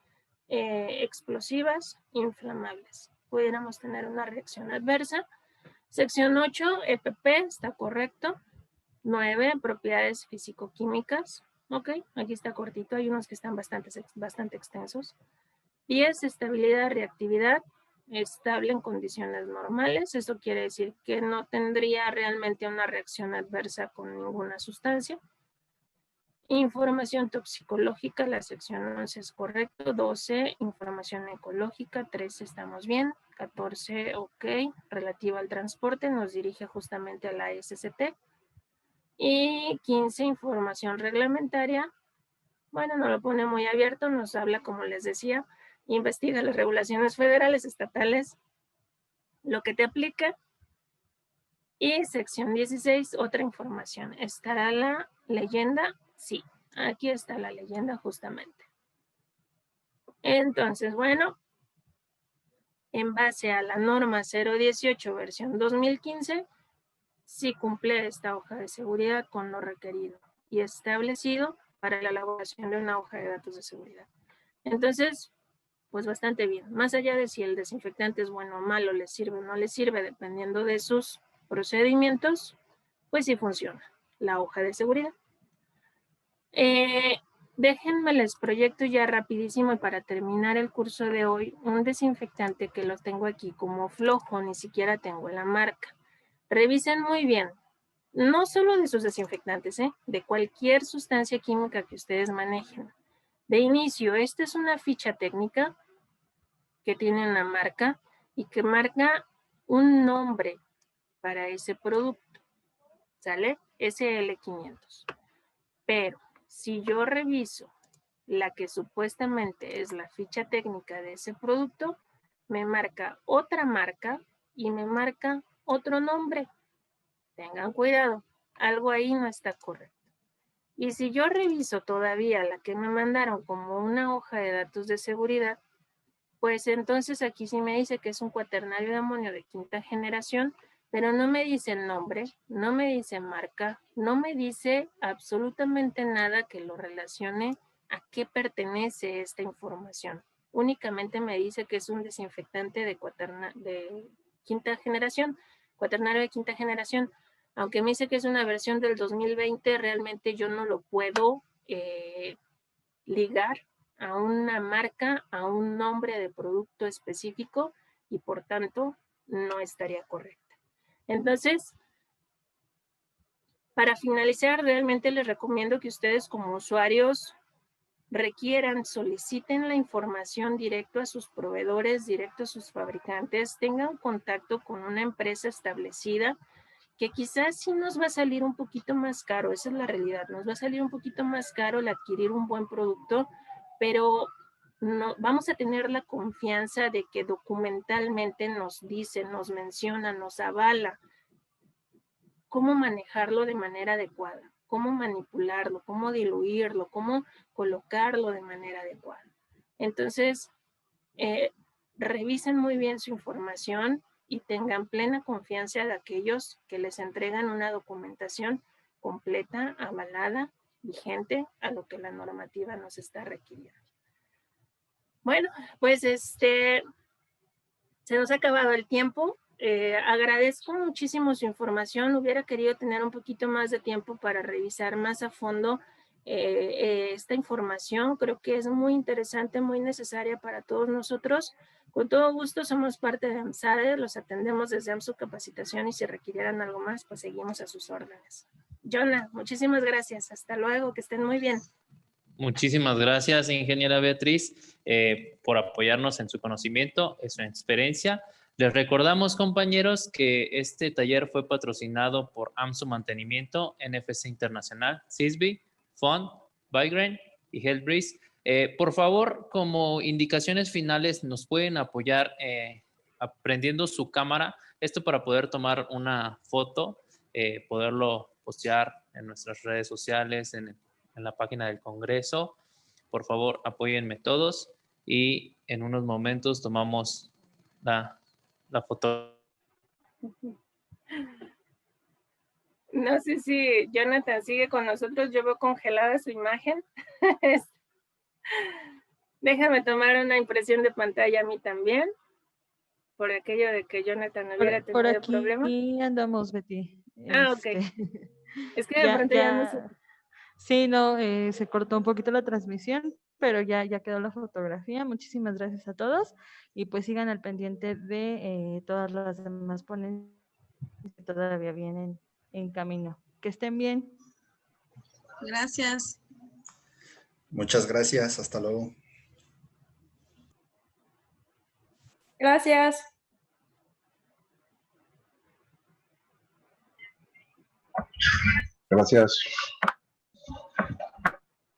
explosivas, inflamables. Pudiéramos tener una reacción adversa. Sección 8, EPP, está correcto. 9, propiedades físico-químicas. Ok, aquí está cortito, hay unos que están bastante extensos. 10, estabilidad, reactividad, estable en condiciones normales. Eso quiere decir que no tendría realmente una reacción adversa con ninguna sustancia. Información toxicológica, la sección 11 es correcto. 12, información ecológica. 13, estamos bien. 14, ok. Relativa al transporte, nos dirige justamente a la SCT. Y 15, información reglamentaria. Bueno, no lo pone muy abierto, nos habla, como les decía, investiga las regulaciones federales, estatales, lo que te aplica. Y sección 16, otra información. ¿Estará la leyenda? Sí, aquí está la leyenda justamente. Entonces, bueno, en base a la norma 018 versión 2015, sí cumple esta hoja de seguridad con lo requerido y establecido para la elaboración de una hoja de datos de seguridad. Entonces, pues bastante bien. Más allá de si el desinfectante es bueno o malo, les sirve o no les sirve, dependiendo de sus procedimientos, pues sí funciona la hoja de seguridad. Déjenme les proyecto ya rapidísimo y para terminar el curso de hoy, un desinfectante que lo tengo aquí como flojo, ni siquiera tengo la marca. Revisen muy bien, no solo de sus desinfectantes, de cualquier sustancia química que ustedes manejen. De inicio, esta es una ficha técnica que tiene una marca y que marca un nombre para ese producto, ¿sale? SL500. Pero si yo reviso la que supuestamente es la ficha técnica de ese producto, me marca otra marca y me marca otro nombre. Tengan cuidado, algo ahí no está correcto. Y si yo reviso todavía la que me mandaron como una hoja de datos de seguridad, pues entonces aquí sí me dice que es un cuaternario de amonio de quinta generación, pero no me dice el nombre, no me dice marca, no me dice absolutamente nada que lo relacione a qué pertenece esta información. Únicamente me dice que es un desinfectante de quinta generación, cuaternario de quinta generación. Aunque me dice que es una versión del 2020, realmente yo no lo puedo ligar a una marca, a un nombre de producto específico y por tanto no estaría correcta. Entonces, para finalizar, realmente les recomiendo que ustedes como usuarios requieran, soliciten la información directo a sus proveedores, directo a sus fabricantes, tengan contacto con una empresa establecida que quizás sí nos va a salir un poquito más caro, esa es la realidad, nos va a salir un poquito más caro el adquirir un buen producto, pero no, vamos a tener la confianza de que documentalmente nos dice, nos menciona, nos avala cómo manejarlo de manera adecuada, cómo manipularlo, cómo diluirlo, cómo colocarlo de manera adecuada. Entonces, revisen muy bien su información y tengan plena confianza de aquellos que les entregan una documentación completa, avalada, vigente a lo que la normativa nos está requiriendo. Bueno, pues se nos ha acabado el tiempo. Agradezco muchísimo su información. Hubiera querido tener un poquito más de tiempo para revisar más a fondo esta información. Creo que es muy interesante, muy necesaria para todos nosotros. Con todo gusto somos parte de AMSADE, los atendemos desde AMSU Capacitación y si requirieran algo más, pues seguimos a sus órdenes. Jonah, muchísimas gracias. Hasta luego, que estén muy bien. Muchísimas gracias, ingeniera Beatriz, por apoyarnos en su conocimiento, en su experiencia. Les recordamos, compañeros, que este taller fue patrocinado por AMSU Mantenimiento, NFC Internacional, CISBI, FON, Bygrain y Healthbreeze. Por favor, como indicaciones finales, nos pueden apoyar prendiendo su cámara, esto para poder tomar una foto, poderlo postear en nuestras redes sociales, en la página del Congreso. Por favor, apóyenme todos y en unos momentos tomamos la foto. No sé si Jonathan sigue con nosotros, yo veo congelada su imagen. Déjame tomar una impresión de pantalla a mí también, por aquello de que Jonathan hubiera tenido por aquí problema. Andamos, Betty. Ok. Es que de pronto ya no sé. Sí, no, se cortó un poquito la transmisión, pero ya quedó la fotografía. Muchísimas gracias a todos y pues sigan al pendiente de todas las demás ponencias que todavía vienen en camino. Que estén bien. Gracias. Muchas gracias. Hasta luego. Gracias. Gracias.